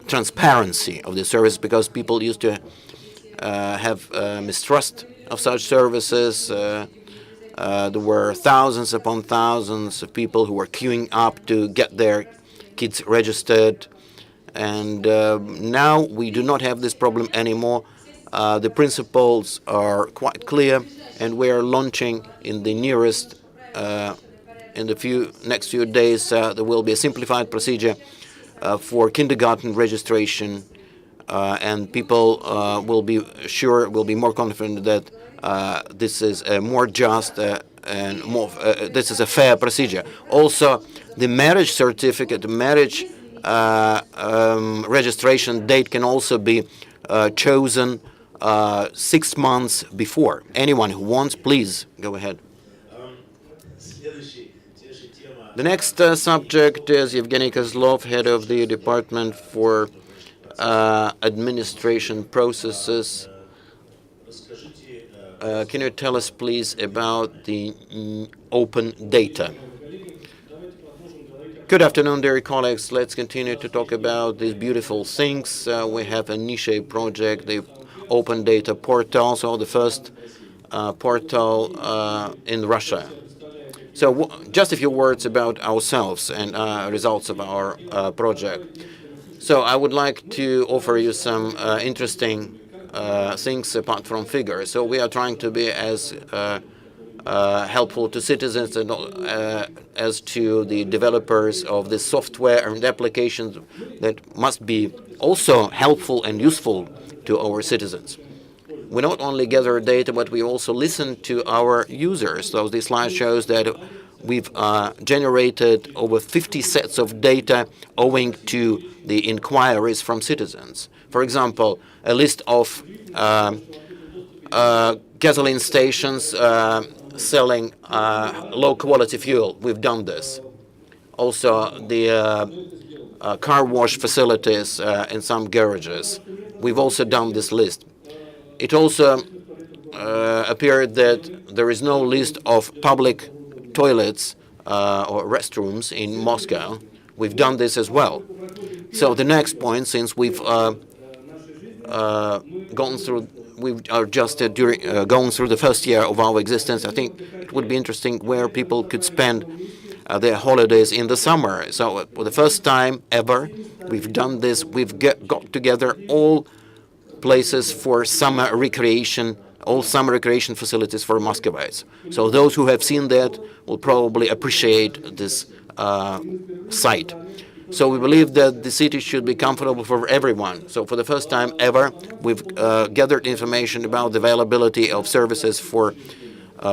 transparency of the service, because people used to have mistrust of such services. There were thousands upon thousands of people who were queuing up to get their kids registered. And now we do not have this problem anymore. The principles are quite clear, and we are launching in the nearest, in the next few days, there will be a simplified procedure for kindergarten registration, and people will be more confident that this is a more just and more. This is a fair procedure. Also, the marriage certificate, the marriage registration date can also be chosen 6 months before. Anyone who wants, please go ahead. The next subject is Evgeny Kozlov, head of the Department for Administration Processes. Can you tell us, please, about the open data? Good afternoon, dear colleagues. Let's continue to talk about these beautiful things. We have a niche project, the open data portal, so the first portal in Russia. So just a few words about ourselves and results of our project. So I would like to offer you some interesting things apart from figures. So we are trying to be as helpful to citizens and as to the developers of the software and applications that must be also helpful and useful to our citizens. We not only gather data, but we also listen to our users. So this slide shows that we've generated over 50 sets of data owing to the inquiries from citizens. For example, a list of gasoline stations selling low-quality fuel. We've done this. Also, the car wash facilities in some garages. We've also done this list. It also appeared that there is no list of public toilets or restrooms in Moscow. We've done this as well. So the next point, since we've gone through, we are just going through the first year of our existence, I think it would be interesting where people could spend their holidays in the summer. So for the first time ever, we've done this. We've got together all places for summer recreation, all summer recreation facilities for Muscovites. So those who have seen that will probably appreciate this site. So we believe that the city should be comfortable for everyone. So for the first time ever, we've gathered information about the availability of services for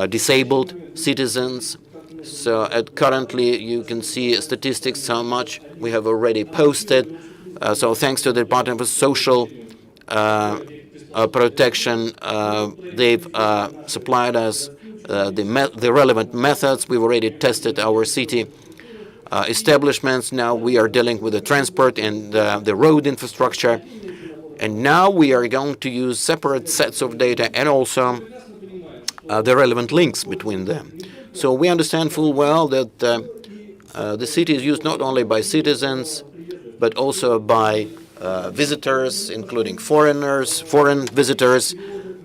disabled citizens. So currently you can see statistics how much we have already posted. So thanks to the Department of Social Protection, they've supplied us the relevant methods. We've already tested our city establishments. Now we are dealing with the transport and the road infrastructure. And now we are going to use separate sets of data and also the relevant links between them. So we understand full well that the city is used not only by citizens, but also by visitors, including foreign visitors.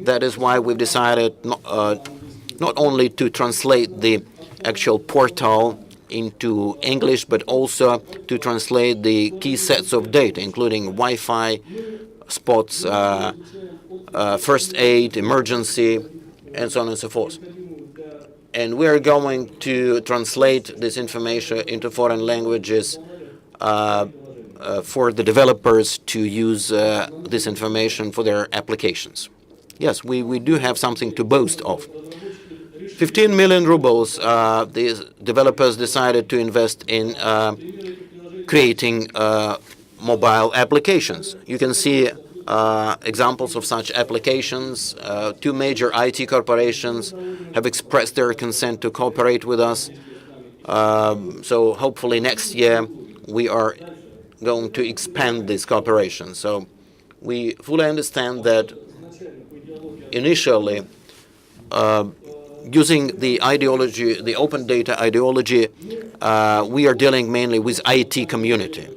That is why we've decided not only to translate the actual portal into English, but also to translate the key sets of data, including Wi-Fi, spots, first aid, emergency, and so on and so forth. And we are going to translate this information into foreign languages for the developers to use this information for their applications. Yes, we do have something to boast of. 15 million rubles, the developers decided to invest in creating mobile applications. You can see examples of such applications. Two major IT corporations have expressed their consent to cooperate with us. So hopefully next year we are going to expand this cooperation. So we fully understand that initially using the ideology, the open data ideology, we are dealing mainly with IT community.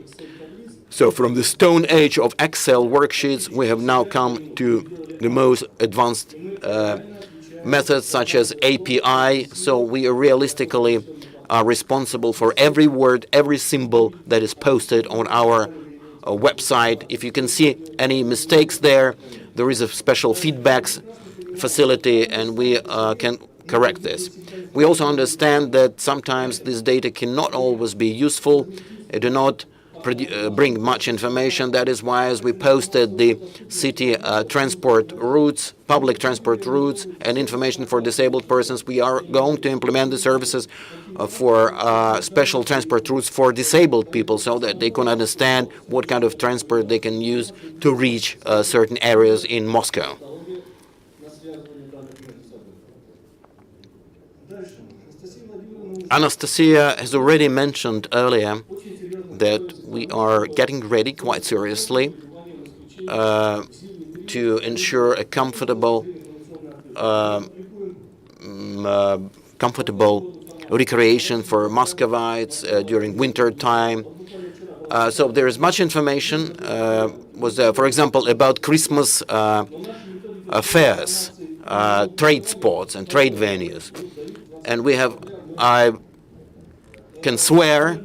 So from the stone age of Excel worksheets, we have now come to the most advanced methods such as API. So we are realistically responsible for every word, every symbol that is posted on our website. If you can see any mistakes there, there is a special feedbacks facility, and we can correct this. We also understand that sometimes this data cannot always be useful. It do not bring much information. That is why, as we posted the city transport routes, public transport routes, and information for disabled persons, we are going to implement the services for special transport routes for disabled people, so that they can understand what kind of transport they can use to reach certain areas in Moscow. Anastasia has already mentioned earlier that we are getting ready quite seriously to ensure a comfortable recreation for Muscovites during winter time. So there is much information, for example, about Christmas fairs, trade spots, and trade venues. And we have I can swear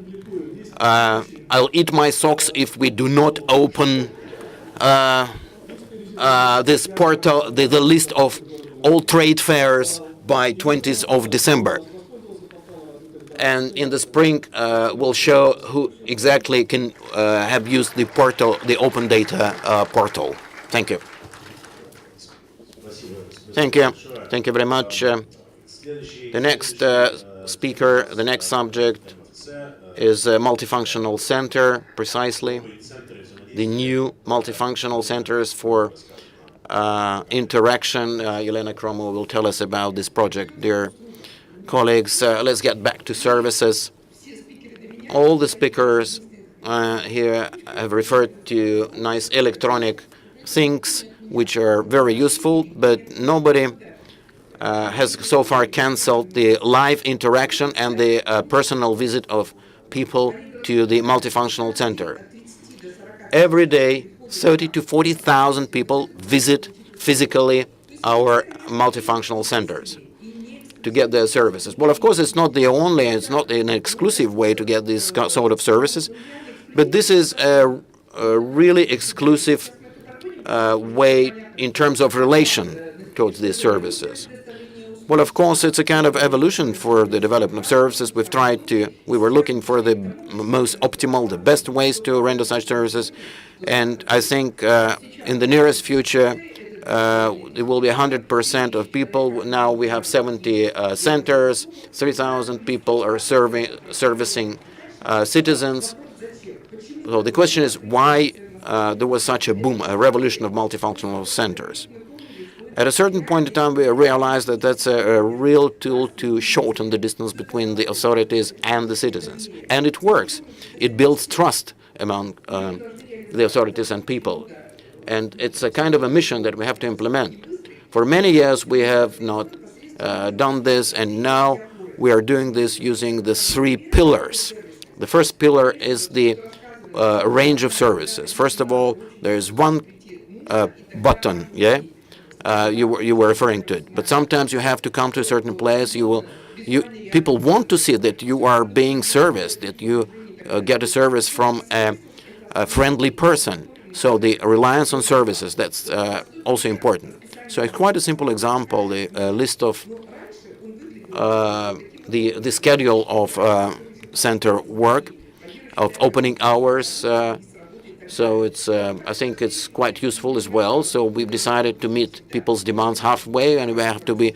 I'll eat my socks if we do not open this portal, the list of all trade fairs by 20th of December. And in the spring, we'll show who exactly can have used the portal, the open data portal. Thank you. Thank you. Thank you very much. The next speaker, the next subject is a multifunctional center, precisely. The new multifunctional centers for interaction. Elena Kromo will tell us about this project. Dear colleagues, let's get back to services. All the speakers here have referred to nice electronic things which are very useful, but nobody has so far canceled the live interaction and the personal visit of people to the multifunctional center. Every day, 30 to 40,000 people visit physically our multifunctional centers to get their services. Well, of course, it's not the only, it's not an exclusive way to get these sort of services, but this is a really exclusive way in terms of relation towards these services. Well, of course, it's a kind of evolution for the development of services. We were looking for the most optimal, the best ways to render such services, and I think in the nearest future, it will be 100% of people. Now we have 70 centers, 3,000 people are servicing citizens. So the question is why there was such a boom, a revolution of multifunctional centers. At a certain point in time, we realized that that's a real tool to shorten the distance between the authorities and the citizens. And it works. It builds trust among the authorities and people. And it's a kind of a mission that we have to implement. For many years, we have not done this, and now we are doing this using the 3 pillars. The first pillar is the range of services. First of all, there's one button, yeah? You were referring to it. But sometimes you have to come to a certain place. People want to see that you are being serviced, that you get a service from a friendly person. So the reliance on services, that's also important. So it's quite a simple example, the list of the schedule of center work, of opening hours. So it's I think it's quite useful as well. So we've decided to meet people's demands halfway, and we have to be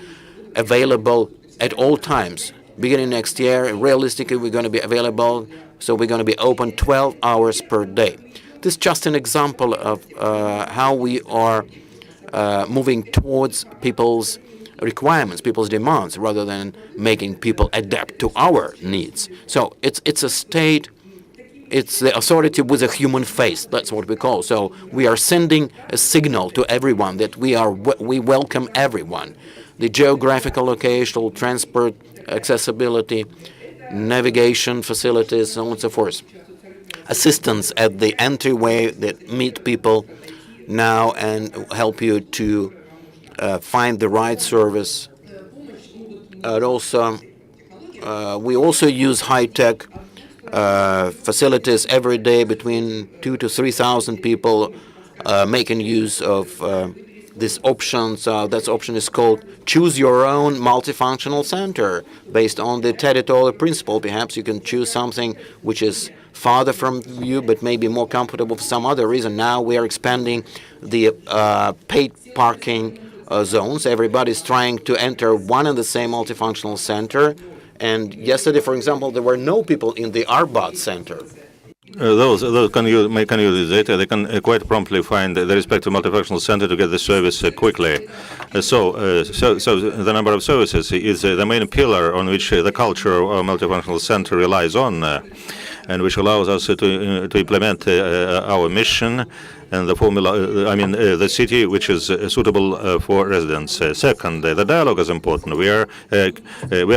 available at all times. Beginning next year, realistically, we're going to be available. So we're going to be open 12 hours per day. This is just an example of how we are moving towards people's requirements, people's demands, rather than making people adapt to our needs. So it's a state. It's the authority with a human face. That's what we call. So we are sending a signal to everyone that we welcome everyone. The geographical location, transport, accessibility, navigation facilities, so on and so forth. Assistance at the entryway that meet people now and help you to find the right service. And also, we also use high-tech facilities every day. Between 2,000 to 3,000 people making use of this option. So that option is called Choose Your Own Multifunctional Center. Based on the territorial principle, perhaps you can choose something which is farther from you, but maybe more comfortable for some other reason. Now we are expanding the paid parking zones. Everybody's trying to enter one and the same multifunctional center. And yesterday, for example, there were no people in the Arbat center. Those can use this data. They can quite promptly find the respective multifunctional center to get the service quickly. So the number of services is the main pillar on which the culture of our multifunctional center relies on, and which allows us to implement our mission and the formula, the city which is suitable for residents. Second, the dialogue is important. We are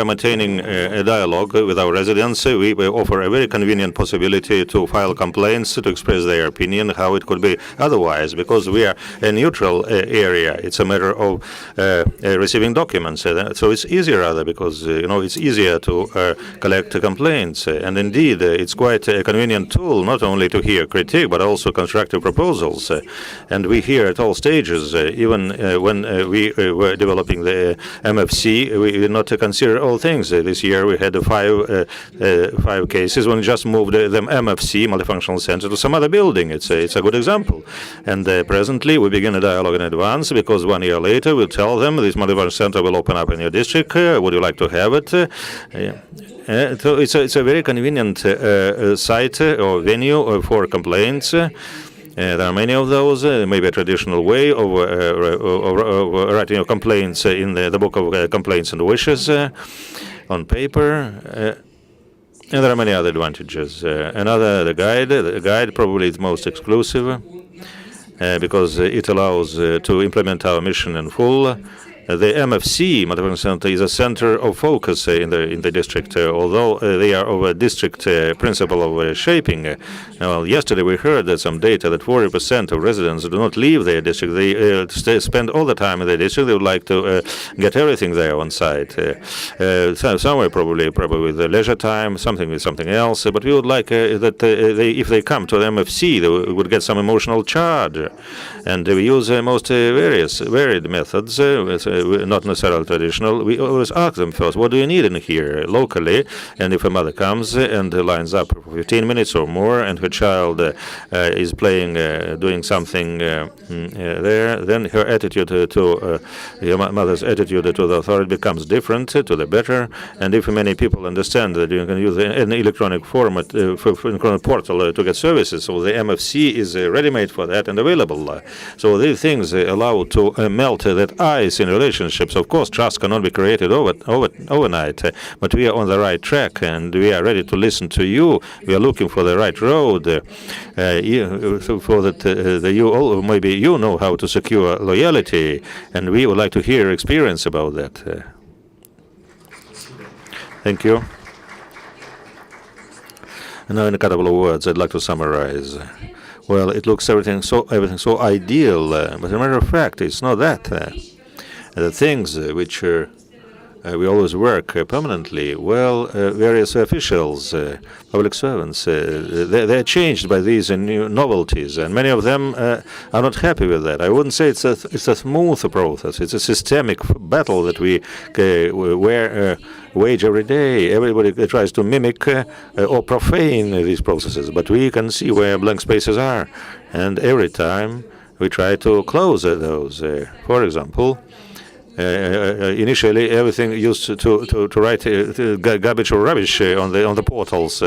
maintaining a dialogue with our residents. We offer a very convenient possibility to file complaints, to express their opinion, how it could be otherwise, because we are a neutral area. It's a matter of receiving documents. So it's easier rather, because it's easier to collect complaints. And indeed, it's quite a convenient tool, not only to hear critique, but also constructive proposals. And we hear at all stages, even when we were developing the MFC, we did not consider all things. This year we had five cases when we just moved the MFC, multifunctional center, to some other building. It's a good example. And presently we begin a dialogue in advance, because 1 year later we'll tell them this multifunctional center will open up in your district. Would you like to have it? So it's a very convenient site or venue for complaints. There are many of those. Maybe a traditional way of writing your complaints in the book of complaints and wishes on paper. And there are many other advantages. The guide probably is most exclusive, because it allows to implement our mission in full. The MFC, Multifunctional Center, is a center of focus in the district, although they are of a district principle of shaping. Well, yesterday we heard that some data that 40% of residents do not leave their district. They spend all the time in their district. They would like to get everything there on site. Somewhere probably with the leisure time, something with something else. But we would like that if they come to the MFC, they would get some emotional charge. And we use most varied methods. Not necessarily traditional. We always ask them first, what do you need in here locally? And if a mother comes and lines up for 15 minutes or more, and her child is playing, doing something there, then her attitude to your mother's attitude to the authority becomes different, to the better. And if many people understand that you can use an electronic format, electronic portal to get services, so the MFC is ready-made for that and available. So these things allow to melt that ice in relationships. Of course, trust cannot be created overnight, but we are on the right track, and we are ready to listen to you. We are looking for the right road, for that maybe you know how to secure loyalty, and we would like to hear your experience about that. Thank you. And now, in a couple of words, I'd like to summarize. Well, it looks everything so ideal, but as a matter of fact, it's not that. The things which we always work permanently, well, various officials, public servants, they're changed by these new novelties, and many of them are not happy with that. I wouldn't say it's a smooth process. It's a systemic battle that we wage every day. Everybody tries to mimic or profane these processes, but we can see where blank spaces are, and every time we try to close those. For example, initially, everything used to write garbage or rubbish on the portals,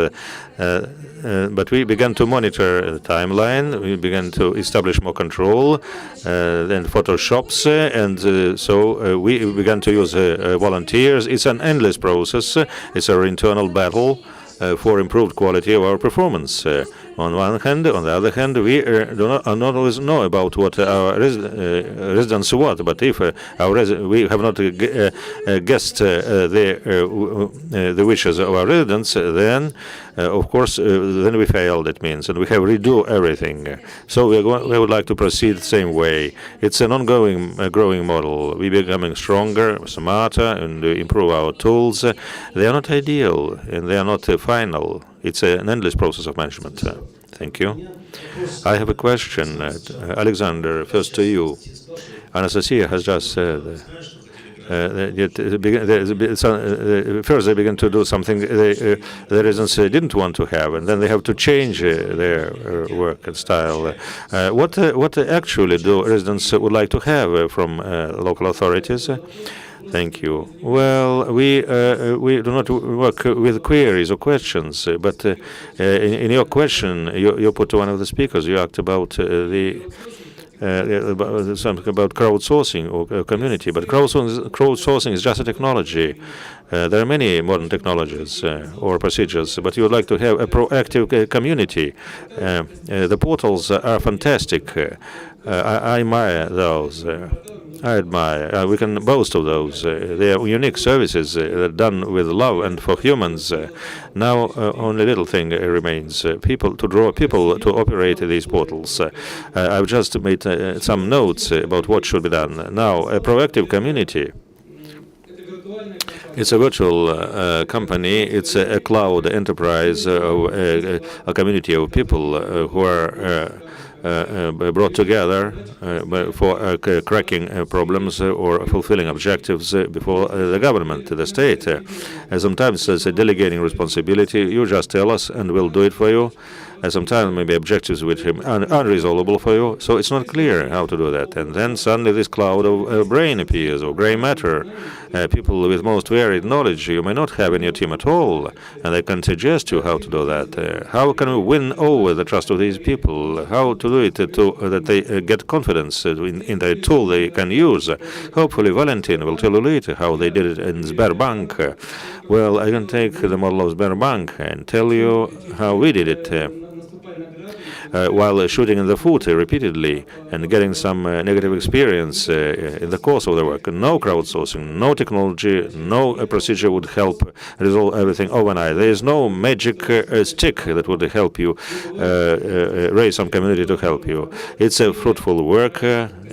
but we began to monitor the timeline. We began to establish more control, then Photoshops, and so we began to use volunteers. It's an endless process. It's our internal battle for improved quality of our performance. On one hand, on the other hand, we do not always know about what our residents want. But if we have not guessed the wishes of our residents, then of course, then we failed. It means, and we have redo everything. So we would like to proceed the same way. It's an ongoing, growing model. We becoming stronger, smarter, and improve our tools. They are not ideal, and they are not final. It's an endless process of management. Thank you. I have a question. Alexander, first to you. Anastasia has just said first they begin to do something the residents didn't want to have, and then they have to change their work and style. What actually do residents would like to have from local authorities? Thank you. Well, we do not work with queries or questions, but in your question, you put to one of the speakers, you asked about the something about crowdsourcing or community, but crowdsourcing is just a technology. There are many modern technologies or procedures, but you would like to have a proactive community. The portals are fantastic. I admire those. I admire. We can boast of those. They are unique services done with love and for humans. Now only little thing remains: people to operate these portals. I've just made some notes about what should be done. Now, a proactive community. It's a virtual company. It's a cloud enterprise, a community of people who are brought together for cracking problems or fulfilling objectives before the government, the state. Sometimes it's a delegating responsibility. You just tell us and we'll do it for you. Sometimes maybe objectives which are unresolvable for you, so it's not clear how to do that. And then suddenly this cloud of brain appears, or gray matter. People with most varied knowledge you may not have in your team at all, and they can suggest you how to do that. How can we win over the trust of these people? How to do it that they get confidence in the tool they can use? Hopefully Valentin will tell you later how they did it in Sberbank. Well, I can take the model of Sberbank and tell you how we did it. While shooting in the foot repeatedly and getting some negative experience in the course of the work. No crowdsourcing, no technology, no procedure would help resolve everything overnight. There is no magic stick that would help you raise some community to help you. It's a fruitful work.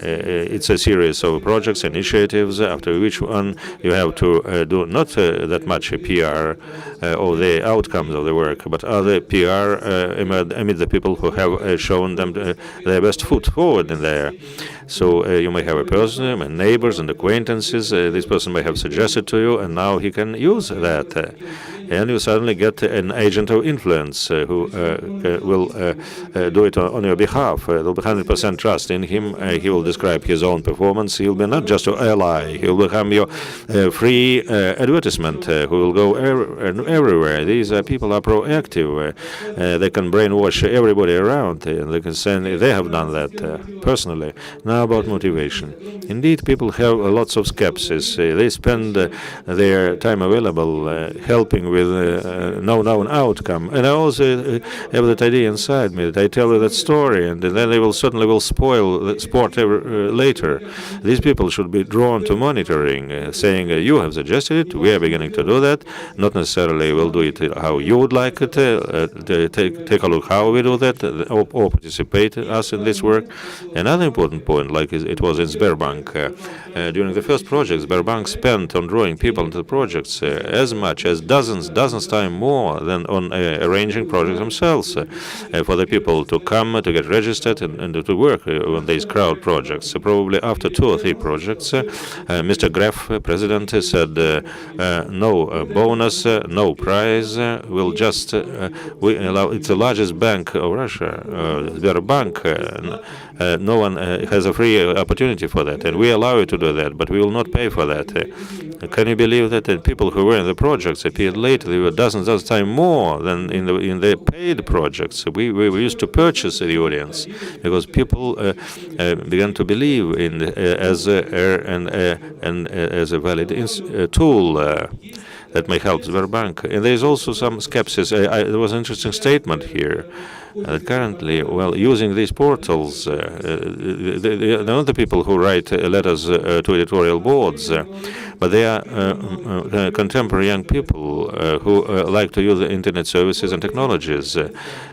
It's a series of projects, initiatives, after which one you have to do not that much PR or the outcomes of the work, but other PR amid the people who have shown them their best foot forward in there. So you may have a person, and neighbors and acquaintances. This person may have suggested to you, and now he can use that. And you suddenly get an agent of influence who will do it on your behalf. There will be 100% trust in him. He will describe his own performance. He will be not just your ally. He will become your free advertisement who will go everywhere. These people are proactive. They can brainwash everybody around, and they can say they have done that personally. Now about motivation. Indeed, people have lots of skepsis. They spend their time available helping with no known outcome. And I also have that idea inside me that I tell you that story, and then they will certainly spoil the sport later. These people should be drawn to monitoring, saying, you have suggested it, we are beginning to do that. Not necessarily we'll do it how you would like it. Take a look how we do that, or participate us in this work. Another important point, like it was in Sberbank, during the first project, Sberbank spent on drawing people into the projects as much as dozens times more than on arranging projects themselves for the people to come, to get registered, and to work on these crowd projects. So probably after 2 or 3 projects, Mr. Gref, president, said no bonus, no prize. We'll just we allow. It's the largest bank of Russia, Sberbank. No one has a free opportunity for that, and we allow you to do that, but we will not pay for that. Can you believe that the people who were in the projects appeared later? They were dozens times more than in the paid projects. We used to purchase the audience because people began to believe in as a valid tool that may help Sberbank. And there is also some skepsis. There was an interesting statement here. Currently, well, using these portals, they're not the people who write letters to editorial boards, but they are contemporary young people who like to use the internet services and technologies.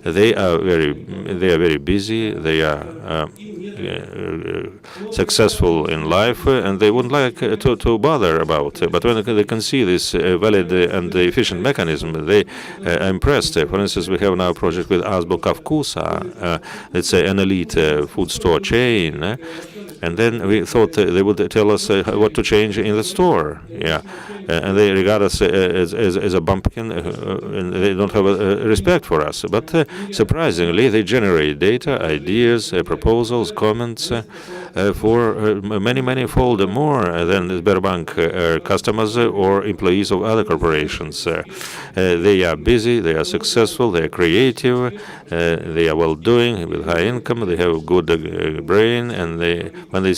They are very busy. They are successful in life, and they wouldn't like to bother about. But when they can see this valid and efficient mechanism, they are impressed. For instance, we have now a project with Azbuka Vkusa. It's an elite food store chain. And then we thought they would tell us what to change in the store. Yeah, and they regard us as a bumpkin, and they don't have respect for us. But surprisingly, they generate data, ideas, proposals, comments, for many-fold more than the Sberbank customers or employees of other corporations. They are busy, they are successful, they are creative, they are well-doing, with high income, they have a good brain, and when they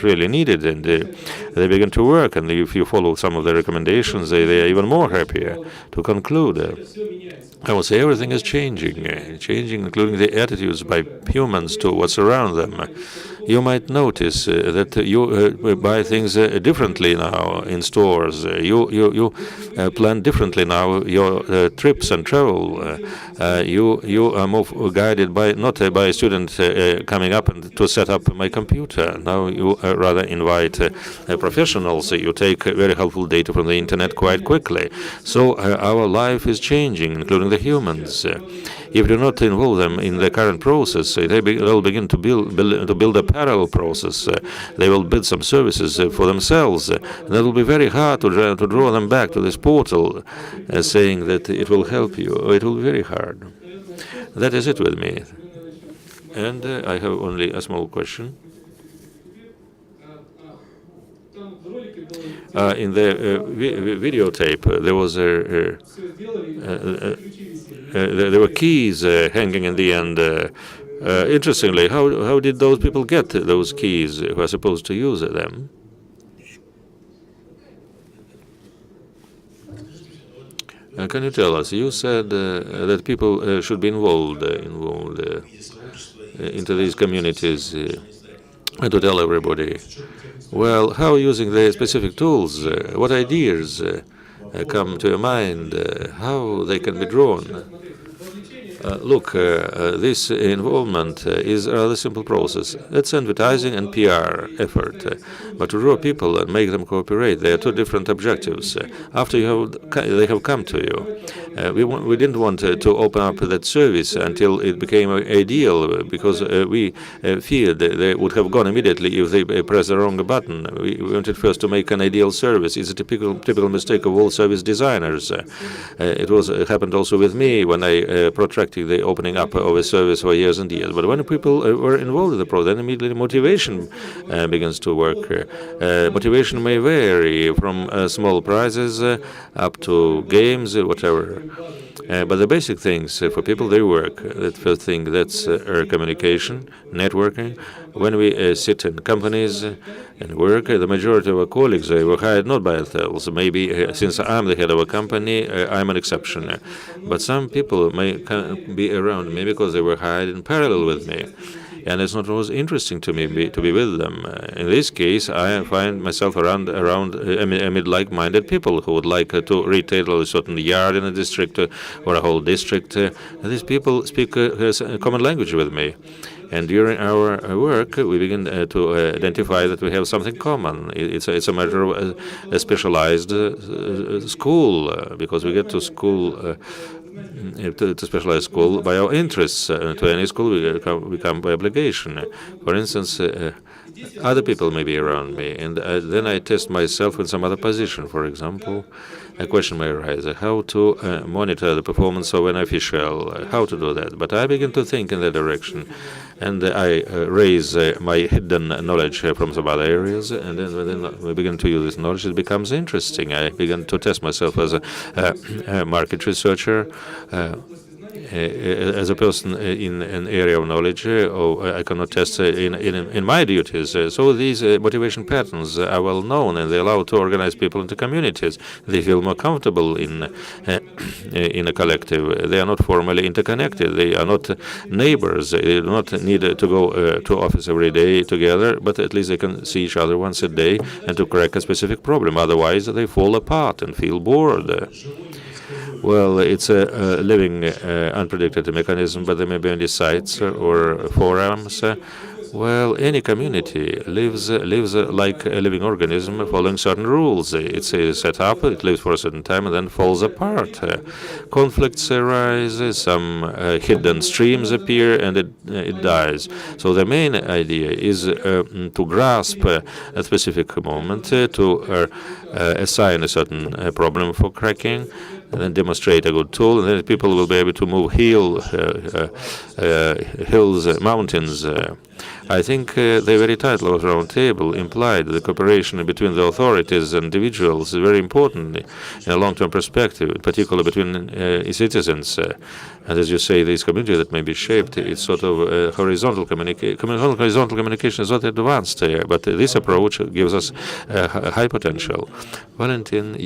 really need it, and they begin to work, and if you follow some of the recommendations, they are even more happier. To conclude, I would say everything is changing, including the attitudes by humans to what's around them. You might notice that you buy things differently now in stores. You plan differently now your trips and travel. You are more guided by not by a student coming up and to set up my computer. Now you rather invite professionals. You take very helpful data from the internet quite quickly. So our life is changing, including the humans. If you do not involve them in the current process, they'll begin to build a parallel process. They will build some services for themselves. And it will be very hard to draw them back to this portal, saying that it will help you. It will be very hard. That is it with me. And I have only a small question. In the videotape, there was there were keys hanging in the end. Interestingly, how did those people get those keys who are supposed to use them? Can you tell us? You said that people should be involved into these communities to tell everybody. Well, how using the specific tools? What ideas come to your mind? How they can be drawn? Look, this involvement is a rather simple process. It's advertising and PR effort. But to draw people and make them cooperate, there are two different objectives. After they have come to you, we didn't want to open up that service until it became ideal, because we feared they would have gone immediately if they pressed the wrong button. We wanted first to make an ideal service. It's a typical mistake of all service designers. It happened also with me when I protracted the opening up of a service for years and years. But when people were involved in the project, then immediately motivation begins to work. Motivation may vary from small prizes up to games, whatever. But the basic things for people, they work. The first thing, that's communication, networking. When we sit in companies and work, the majority of our colleagues were hired not by ourselves. Maybe since I'm the head of a company, I'm an exception. But some people may be around me because they were hired in parallel with me. And it's not always interesting to me to be with them. In this case, I find myself around amid like-minded people who would like to retail a certain yard in a district or a whole district. These people speak a common language with me. And during our work, we begin to identify that we have something common. It's a matter of a specialized school, because we get to school to specialized school by our interests. To any school, we come by obligation. For instance, other people may be around me, and then I test myself in some other position. For example, a question may arise: how to monitor the performance of an official? How to do that? But I begin to think in that direction, and I raise my hidden knowledge from some other areas, and then when we begin to use this knowledge, it becomes interesting. I begin to test myself as a market researcher, as a person in an area of knowledge, I cannot test in my duties. So these motivation patterns are well known, and they allow to organize people into communities. They feel more comfortable in a collective. They are not formally interconnected. They are not neighbors. They do not need to go to office every day together, but at least they can see each other once a day and to crack a specific problem. Otherwise, they fall apart and feel bored. Well, it's a living, unpredicted mechanism, but there may be only sites or forums. Well, any community lives like a living organism following certain rules. It's set up, it lives for a certain time, and then falls apart. Conflicts arise, some hidden streams appear, and it dies. So the main idea is to grasp a specific moment, to assign a certain problem for cracking, and then demonstrate a good tool, and then people will be able to move hills, mountains, I think the very title of round table implied the cooperation between the authorities and individuals is very important in a long-term perspective, particularly between citizens. And as you say, this community that may be shaped, it's sort of horizontal communication. Horizontal communication is not advanced here, but this approach gives us high potential. Valentin,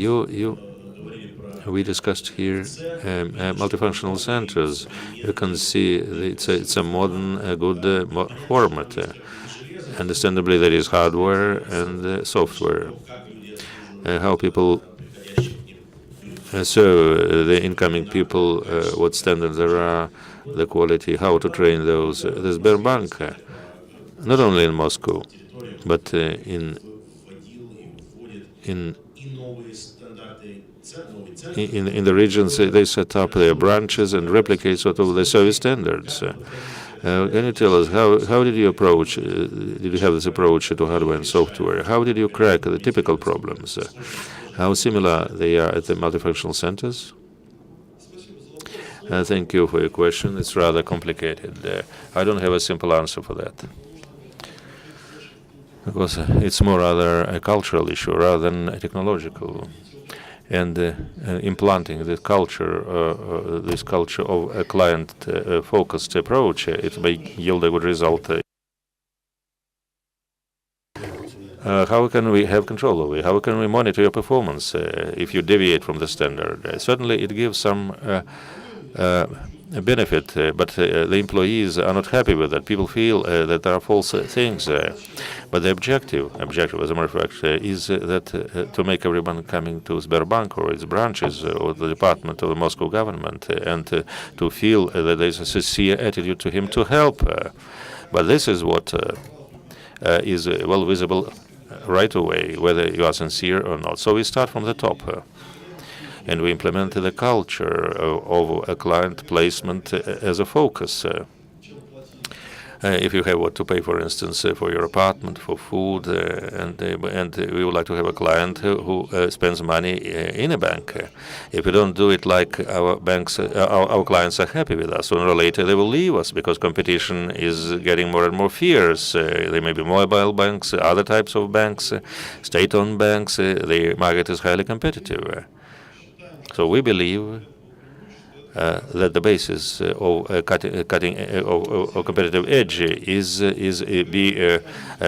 we discussed here multifunctional centers. You can see it's a modern, good format. Understandably, there is hardware and software. How people the incoming people, what standards there are, the quality, how to train those. The Sberbank, not only in Moscow, but in the regions, they set up their branches and replicate sort of the service standards. Can you tell us how did you approach? Did you have this approach to hardware and software? How did you crack the typical problems? How similar they are at the multifunctional centers? Thank you for your question. It's rather complicated. I don't have a simple answer for that, because it's more rather a cultural issue rather than a technological. And implanting this culture of a client-focused approach, it may yield a good result. How can we have control over it? How can we monitor your performance if you deviate from the standard? Certainly, it gives some benefit, but the employees are not happy with that. People feel that there are false things. But the objective, as a matter of fact, is that to make everyone coming to Sberbank or its branches or the department of the Moscow government and to feel that there is a sincere attitude to him to help. But this is what is well visible right away, whether you are sincere or not. So we start from the top. And we implement the culture of a client placement as a focus. If you have what to pay, for instance, for your apartment, for food, and we would like to have a client who spends money in a bank. If we don't do it like our banks, our clients are happy with us, sooner or later they will leave us because competition is getting more and more fierce. There may be mobile banks, other types of banks, state-owned banks. The market is highly competitive. So we believe that the basis of cutting of competitive edge is be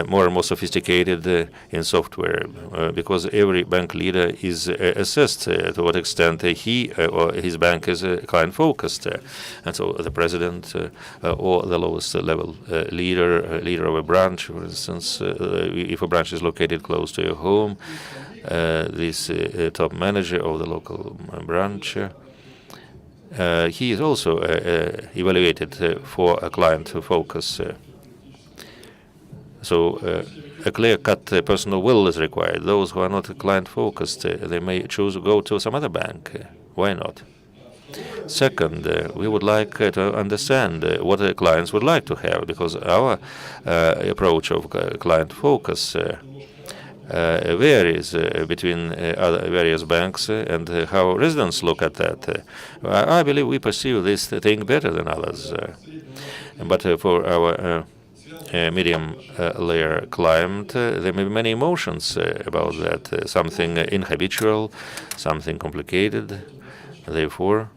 more and more sophisticated in software, because every bank leader is assessed to what extent he or his bank is client focused, and so the president or the lowest level leader of a branch, for instance, if a branch is located close to your home, this top manager of the local branch. He is also evaluated for a client focus. So a clear-cut personal will is required. Those who are not client-focused, they may choose to go to some other bank. Why not? Second, we would like to understand what the clients would like to have, because our approach of client focus varies between other various banks and how residents look at that. I believe we perceive this thing better than others. But for our medium layer client, there may be many emotions about that, something inhabitual, something complicated. Therefore,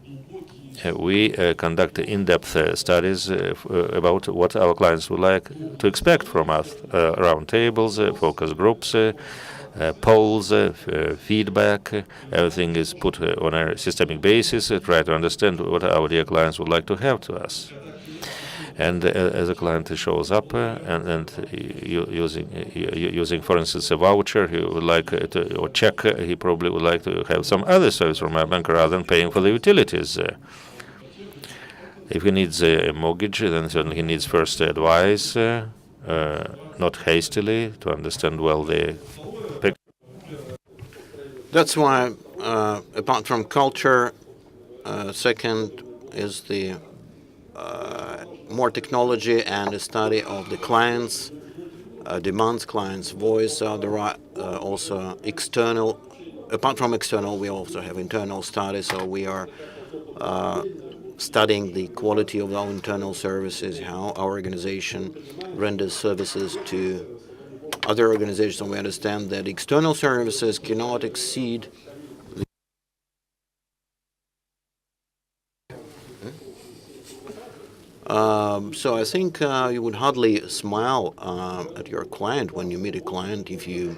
we conduct in-depth studies about what our clients would like to expect from us, round tables, focus groups, polls, feedback. Everything is put on a systemic basis, try to understand what our dear clients would like to have to us. And as a client shows up and using, for instance, a voucher, he would like to, or check, he probably would like to have some other service from our bank rather than paying for the utilities. If he needs a mortgage, then certainly he needs first advice, not hastily, to understand well the picture. That's why, apart from culture, second is the more technology and the study of the clients' demands, clients' voice. There are also external, apart from external, we also have internal studies. So we are studying the quality of our internal services, how our organization renders services to other organizations, and we understand that external services cannot exceed so I think you would hardly smile at your client when you meet a client if you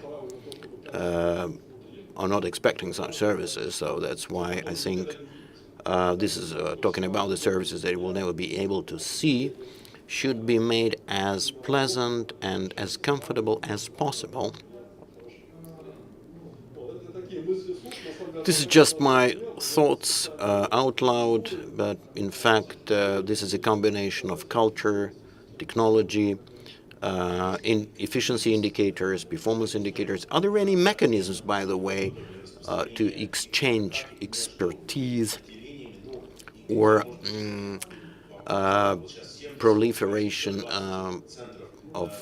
are not expecting such services. So that's why I think this is talking about the services that you will never be able to see should be made as pleasant and as comfortable as possible. This is just my thoughts out loud, but in fact, this is a combination of culture, technology, in efficiency indicators, performance indicators. Are there any mechanisms, by the way, to exchange expertise or proliferation of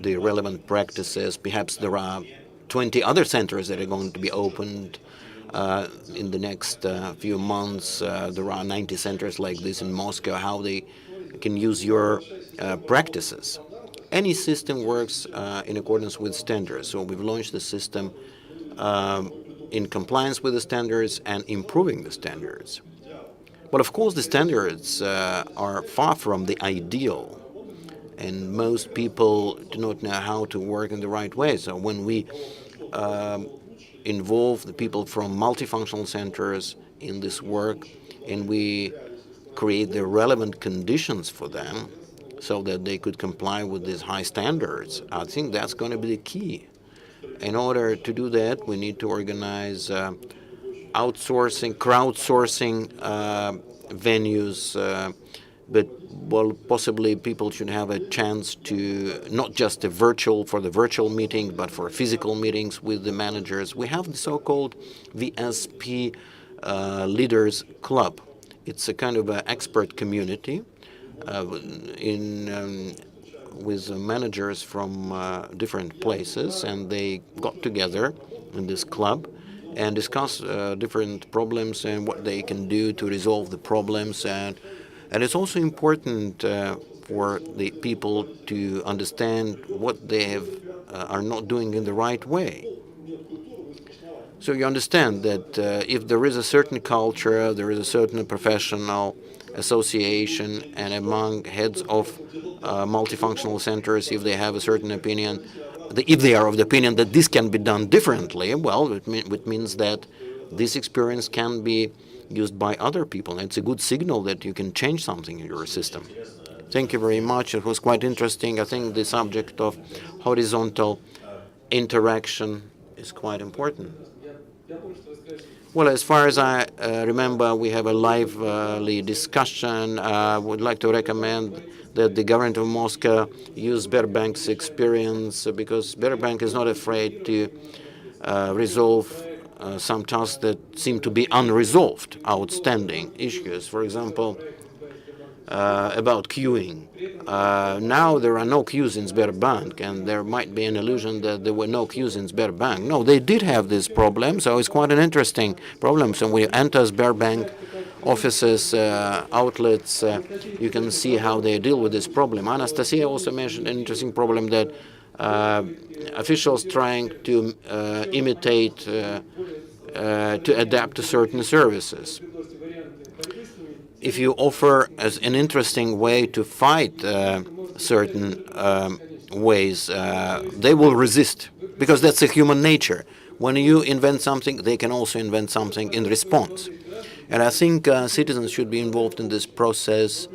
the relevant practices? Perhaps there are 20 other centers that are going to be opened in the next few months. There are 90 centers like this in Moscow. How they can use your practices. Any system works in accordance with standards. So we've launched the system in compliance with the standards and improving the standards. But of course, the standards are far from the ideal, and most people do not know how to work in the right way. So when we involve the people from multifunctional centers in this work, and we create the relevant conditions for them so that they could comply with these high standards, I think that's going to be the key. In order to do that, we need to organize outsourcing, crowdsourcing venues, but well, possibly people should have a chance to not just for the virtual meeting, but for physical meetings with the managers. We have the so-called VSP Leaders Club. It's a kind of an expert community with managers from different places, and they got together in this club and discuss different problems and what they can do to resolve the problems. And it's also important for the people to understand what they are not doing in the right way. So you understand that if there is a certain culture, there is a certain professional association, and among heads of multifunctional centers, if they have a certain opinion, if they are of the opinion that this can be done differently, well, it means that this experience can be used by other people. And it's a good signal that you can change something in your system. Thank you very much. It was quite interesting. I think the subject of horizontal interaction is quite important. Well, as far as I remember, we have a lively discussion. I would like to recommend that the government of Moscow use Sberbank's experience, because Sberbank is not afraid to resolve some tasks that seem to be unresolved, outstanding issues. For example, about queuing. Now there are no queues in Sberbank, and there might be an illusion that there were no queues in Sberbank. No, they did have this problem, so it's quite an interesting problem. So when you enter Sberbank offices, outlets, you can see how they deal with this problem. Anastasia also mentioned an interesting problem that officials trying to imitate, to adapt to certain services. If you offer as an interesting way to fight certain ways, they will resist, because that's a human nature. When you invent something, they can also invent something in response. And I think citizens should be involved in this process,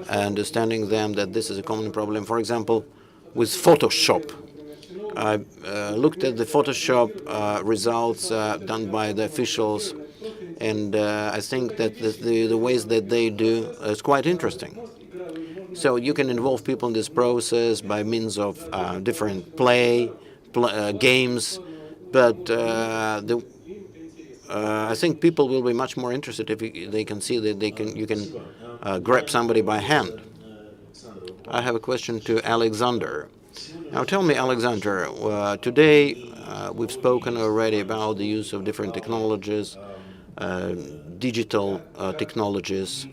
understanding them that this is a common problem. For example, with Photoshop. I looked at the Photoshop results done by the officials, and I think that the ways that they do is quite interesting. So you can involve people in this process by means of different games, but I think people will be much more interested if they can see that you can grab somebody by hand. I have a question to Alexander. Now tell me, Alexander, today we've spoken already about the use of different technologies, digital technologies.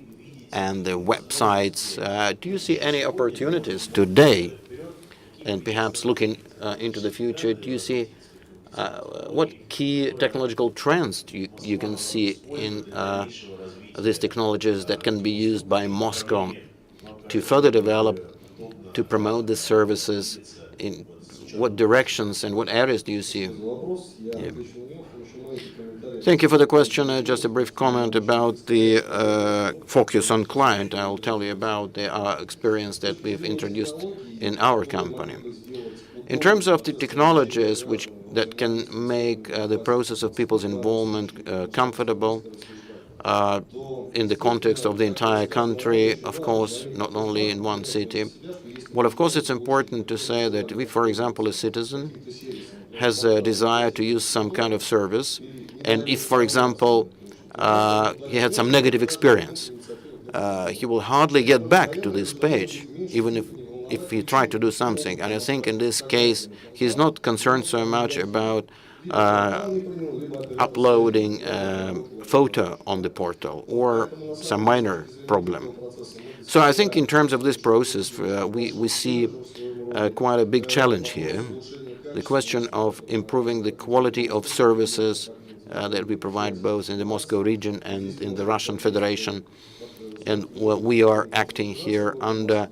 and the websites. Do you see any opportunities today? And perhaps looking into the future, do you see what key technological trends you can see in these technologies that can be used by Moscow to further develop, to promote the services? In what directions and what areas do you see? Yeah. Thank you for the question. Just a brief comment about the focus on client. I'll tell you about the experience that we've introduced in our company. In terms of the technologies that can make the process of people's involvement comfortable in the context of the entire country, of course, not only in one city. Well, of course, it's important to say that if, for example, a citizen has a desire to use some kind of service, and if, for example, he had some negative experience, he will hardly get back to this page, even if he tried to do something. And I think in this case, he's not concerned so much about uploading a photo on the portal or some minor problem. So I think in terms of this process, we see quite a big challenge here. The question of improving the quality of services that we provide both in the Moscow region and in the Russian Federation. And we are acting here under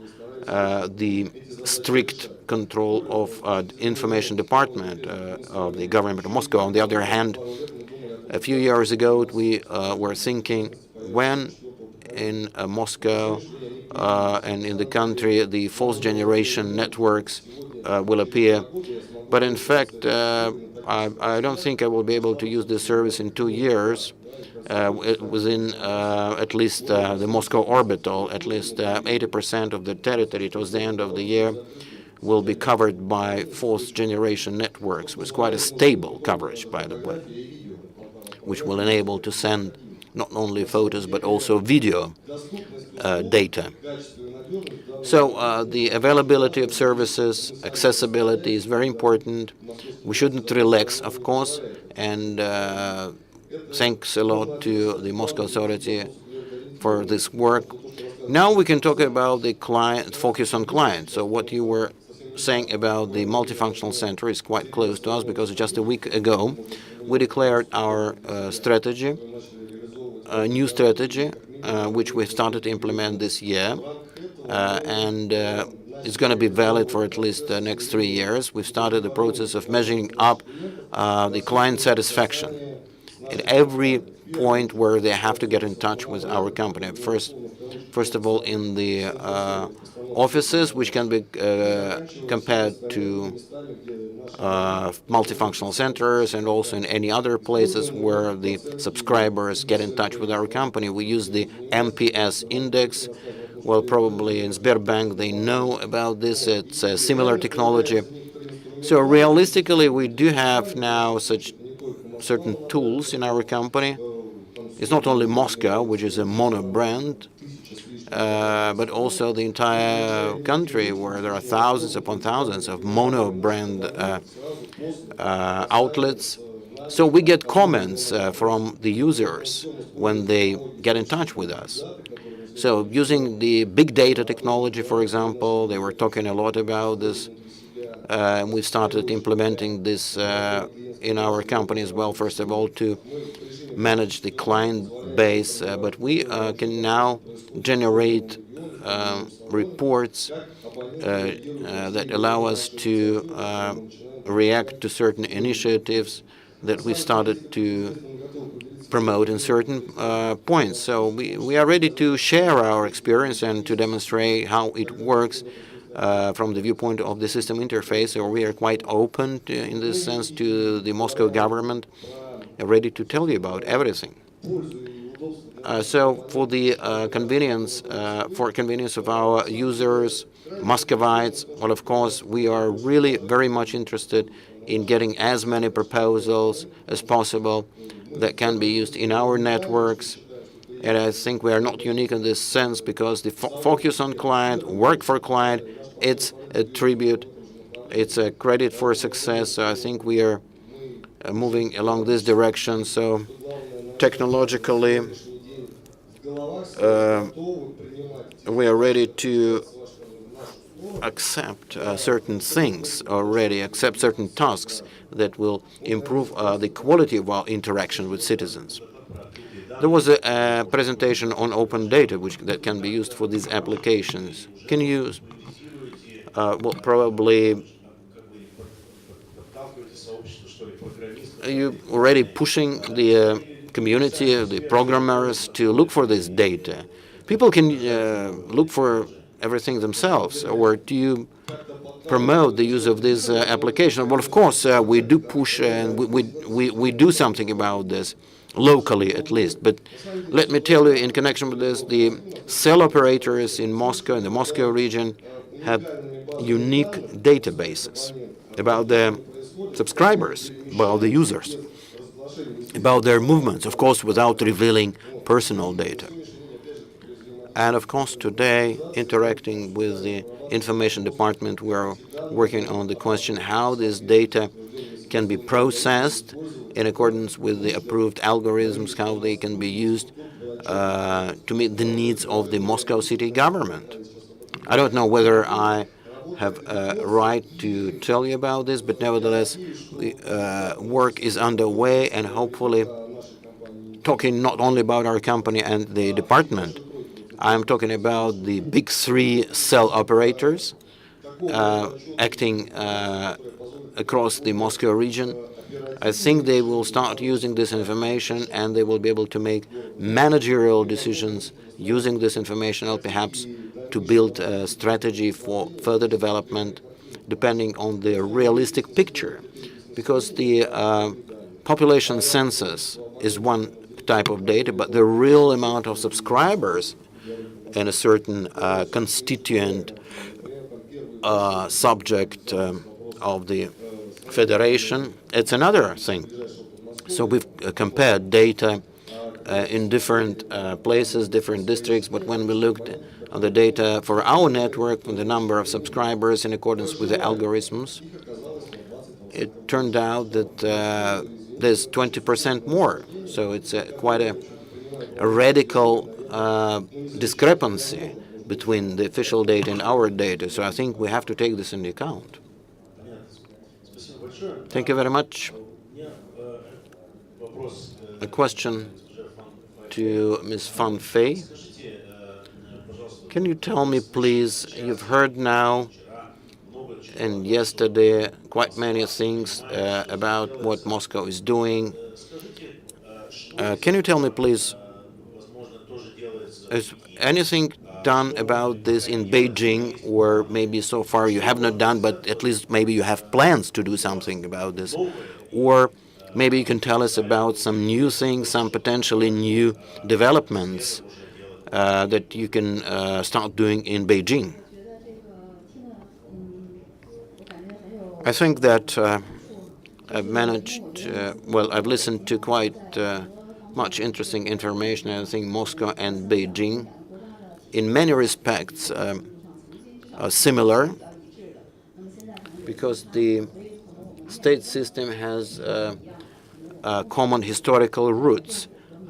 the strict control of information department of the government of Moscow. On the other hand, a few years ago, we were thinking when in Moscow and in the country the fourth generation networks will appear. But in fact, I don't think I will be able to use this service in 2 years. Within at least the Moscow orbital, at least 80% of the territory towards the end of the year will be covered by fourth generation networks, with quite a stable coverage, by the way, which will enable to send not only photos but also video data. So the availability of services, accessibility is very important. We shouldn't relax, of course, and thanks a lot to the Moscow Authority for this work. Now we can talk about the client, focus on client. So what you were saying about the multifunctional center is quite close to us, because just a week ago we declared our strategy, a new strategy, which we started to implement this year, and it's going to be valid for at least the next 3 years. We've started the process of measuring up the client satisfaction at every point where they have to get in touch with our company. First of all, in the offices, which can be compared to multifunctional centers, and also in any other places where the subscribers get in touch with our company. We use the MPS index. Well, probably in Sberbank they know about this. It's a similar technology. So realistically, we do have now such certain tools in our company. It's not only Moscow, which is a mono brand, but also the entire country, where there are thousands upon thousands of mono brand outlets. So we get comments from the users when they get in touch with us. So using the big data technology, for example, they were talking a lot about this. And we started implementing this in our company as well, first of all, to manage the client base. But we can now generate reports that allow us to react to certain initiatives that we started to promote in certain points. So we are ready to share our experience and to demonstrate how it works from the viewpoint of the system interface. So we are quite open in this sense to the Moscow government, ready to tell you about everything. So for the convenience of our users, Muscovites, well, of course, we are really very much interested in getting as many proposals as possible that can be used in our networks. And I think we are not unique in this sense, because the focus on client, work for client, it's a tribute, it's a credit for success. So I think we are moving along this direction. So technologically, we are ready to accept certain things already, accept certain tasks that will improve the quality of our interaction with citizens. There was a presentation on open data that can be used for these applications. Can you, well, probably are you already pushing the community, the programmers, to look for this data? People can look for everything themselves, or do you promote the use of this application? Well, of course, we do push and we do something about this, locally at least. But let me tell you, in connection with this, the cell operators in Moscow, in the Moscow region, have unique databases about the subscribers, about the users, about their movements, of course, without revealing personal data. And of course, today, interacting with the information department, we're working on the question how this data can be processed in accordance with the approved algorithms, how they can be used to meet the needs of the Moscow city government. I don't know whether I have a right to tell you about this, but nevertheless, the work is underway, and hopefully, talking not only about our company and the department, I'm talking about the big three cell operators acting across the Moscow region. I think they will start using this information, and they will be able to make managerial decisions using this information, or perhaps to build a strategy for further development depending on the realistic picture. Because the population census is one type of data, but the real amount of subscribers in a certain constituent subject of the federation, it's another thing. So we've compared data in different places, different districts, but when we looked at the data for our network, the number of subscribers in accordance with the algorithms, it turned out that there's 20% more. So it's quite a radical discrepancy between the official data and our data. So I think we have to take this into account. Thank you very much. A question to Ms. Van Fey. Can you tell me, please, you've heard now and yesterday quite many things about what Moscow is doing. Can you tell me, please, is anything done about this in Beijing, or maybe so far you have not done, but at least maybe you have plans to do something about this? Or maybe you can tell us about some new things, some potentially new developments that you can start doing in Beijing. I think that I've managed, well, I've listened to quite much interesting information. I think Moscow and Beijing, in many respects, are similar, because the state system has common historical roots.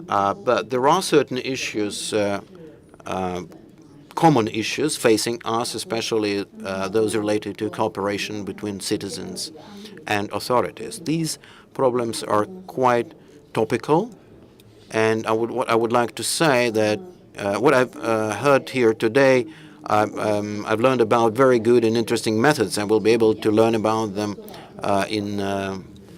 But there are certain issues, common issues facing us, especially those related to cooperation between citizens and authorities. These problems are quite topical, and what I would like to say that what I've heard here today, I've learned about very good and interesting methods. I will be able to learn about them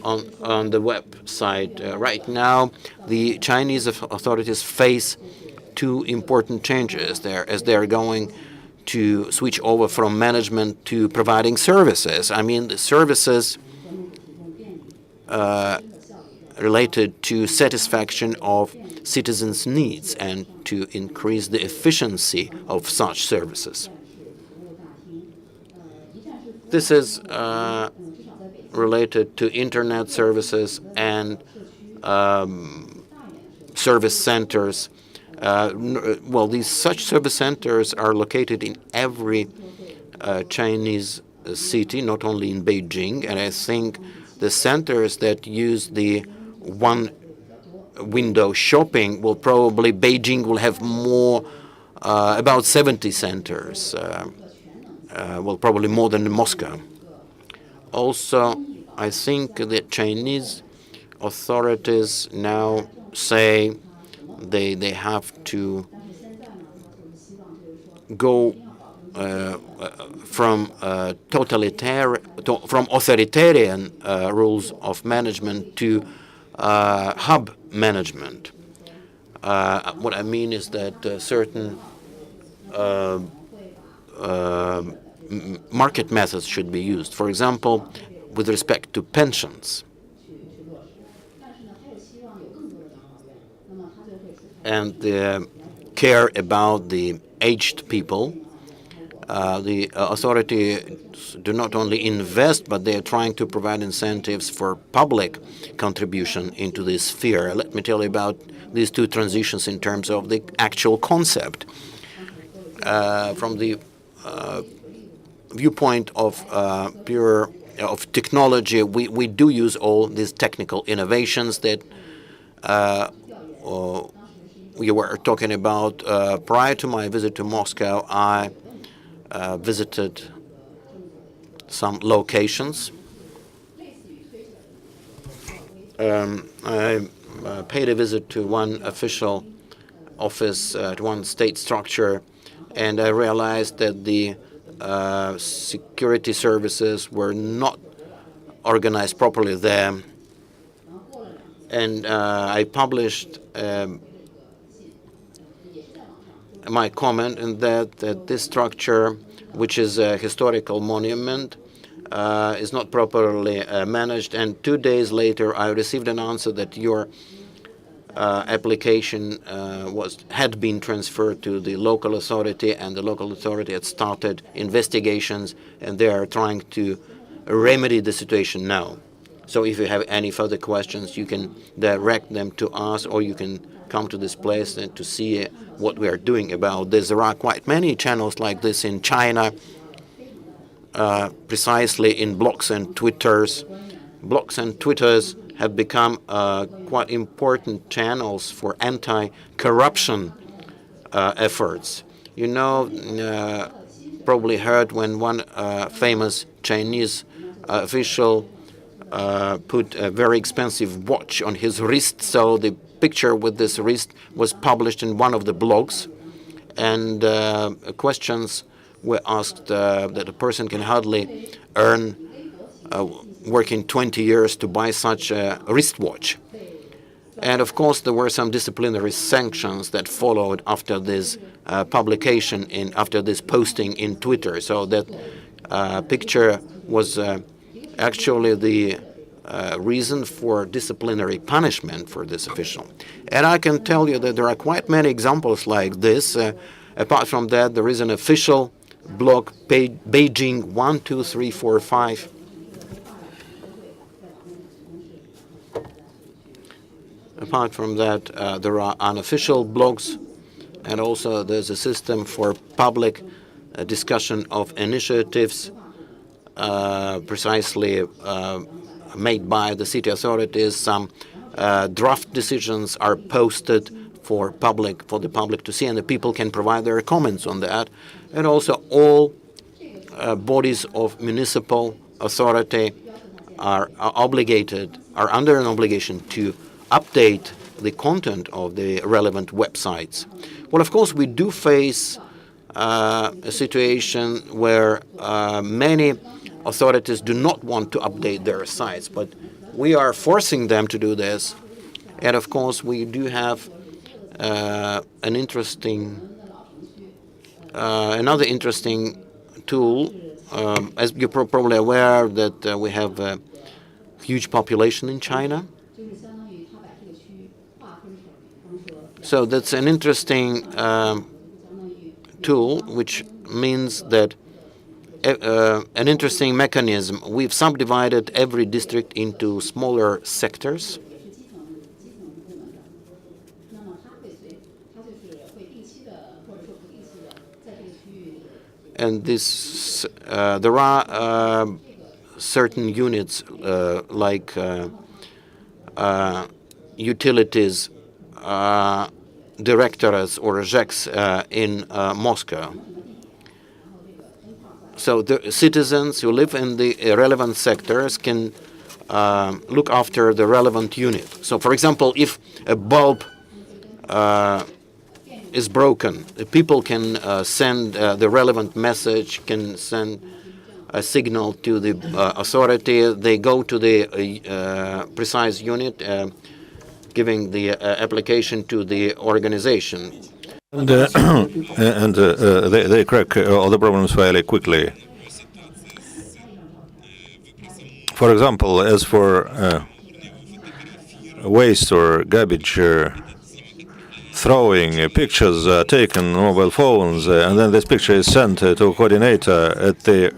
on the website. Right now, the Chinese authorities face two important changes there, as they're going to switch over from management to providing services. I mean, the services related to satisfaction of citizens' needs and to increase the efficiency of such services. This is related to internet services and service centers. Well, these such service centers are located in every Chinese city, not only in Beijing. And I think the centers that use the one window shopping, will probably Beijing will have more, about 70 centers, well, probably more than Moscow. Also, I think the Chinese authorities now say they have to go from authoritarian rules of management to hub management. What I mean is that certain market methods should be used. For example, with respect to pensions. And the care about the aged people. The authorities do not only invest, but they are trying to provide incentives for public contribution into this sphere. Let me tell you about these two transitions in terms of the actual concept. From the viewpoint of of technology, we do use all these technical innovations that we were talking about. Prior to my visit to Moscow, I visited some locations. I paid a visit to one official office, to one state structure, and I realized that the security services were not organized properly there. And I published my comment in that this structure, which is a historical monument, is not properly managed. And 2 days later, I received an answer that your application had been transferred to the local authority, and the local authority had started investigations, and they are trying to remedy the situation now. So if you have any further questions, you can direct them to us, or you can come to this place and to see what we are doing about this. There are quite many channels like this in China, precisely in blogs and Twitters. Blogs and Twitters have become quite important channels for anti-corruption efforts. You know, probably heard when one famous Chinese official put a very expensive watch on his wrist, so the picture with this wrist was published in one of the blogs, and questions were asked that a person can hardly earn working 20 years to buy such a wristwatch. And of course, there were some disciplinary sanctions that followed after this publication, after this posting in Twitter. So that picture was actually the reason for disciplinary punishment for this official. And I can tell you that there are quite many examples like this. Apart from that, there is an official blog, Beijing 12345. Apart from that, there are unofficial blogs, and also there's a system for public discussion of initiatives precisely made by the city authorities. Some draft decisions are posted for the public to see, and the people can provide their comments on that. And also all bodies of municipal authority are under an obligation to update the content of the relevant websites. Well, of course, we do face a situation where many authorities do not want to update their sites, but we are forcing them to do this. And of course, we do have another interesting tool. As you're probably aware that we have a huge population in China. So that's an interesting tool, which means that an interesting mechanism. We've subdivided every district into smaller sectors. And this, there are certain units like utilities directorates or ZECs in Moscow. So the citizens who live in the relevant sectors can look after the relevant unit. So, for example, if a bulb is broken, people can send the relevant message, can send a signal to the authority. They go to the precise unit, giving the application to the organization. And they crack all the problems fairly quickly. For example, as for waste or garbage, throwing pictures taken on mobile phones, and then this picture is sent to a coordinator at the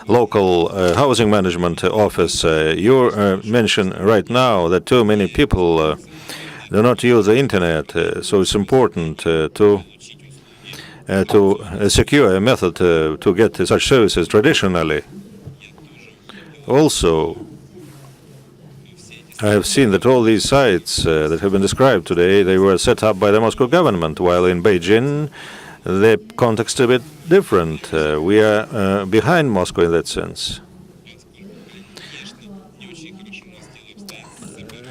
local housing management office. You mentioned right now that too many people do not use the internet, so it's important to secure a method to get such services traditionally. Also, I have seen that all these sites that have been described today, they were set up by the Moscow government, while in Beijing the context is a bit different. We are behind Moscow in that sense.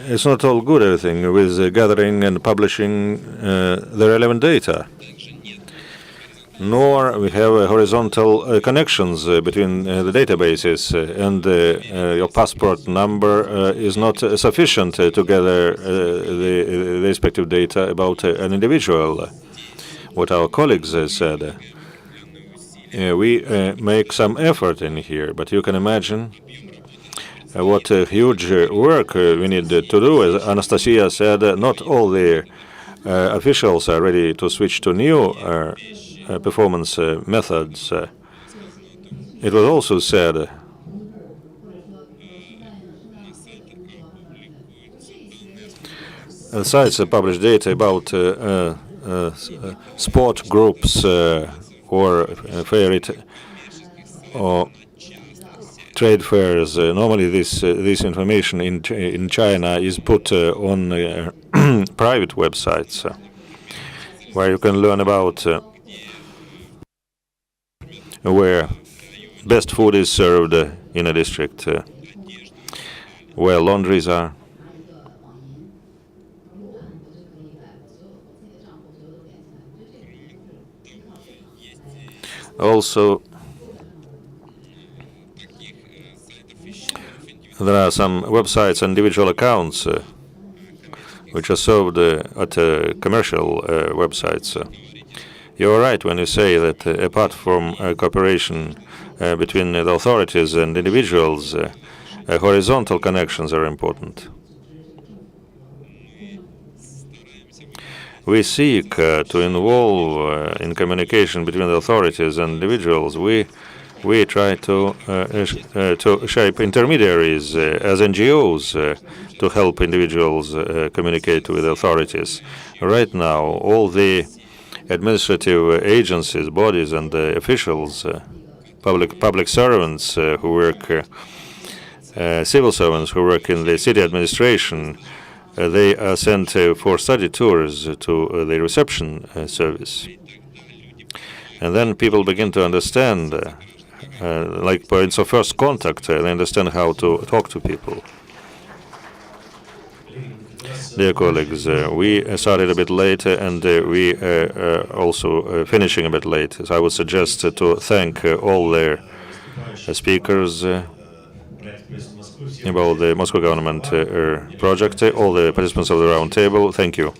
It's not all good, everything, with gathering and publishing the relevant data. Nor we have horizontal connections between the databases, and your passport number is not sufficient to gather the respective data about an individual. What our colleagues said. We make some effort in here, but you can imagine what huge work we need to do. As Anastasia said, not all the officials are ready to switch to new performance methods. It was also said sites publish data about sport groups or or trade fairs. Normally, this information in China is put on private websites where you can learn about where best food is served in a district, where laundries are. Also, there are some websites and individual accounts which are served at commercial websites. You're right when you say that apart from cooperation between the authorities and individuals, horizontal connections are important. We seek to involve in communication between the authorities and individuals. We try to shape intermediaries as NGOs to help individuals communicate with authorities. Right now, all the administrative agencies, bodies, and officials, public servants who work, civil servants who work in the city administration, they are sent for study tours to the reception service. And then people begin to understand, like points of first contact, they understand how to talk to people. Dear colleagues, we started a bit late and we are also finishing a bit late. So I would suggest to thank all the speakers about the Moscow government project, all the participants of the round table. Thank you.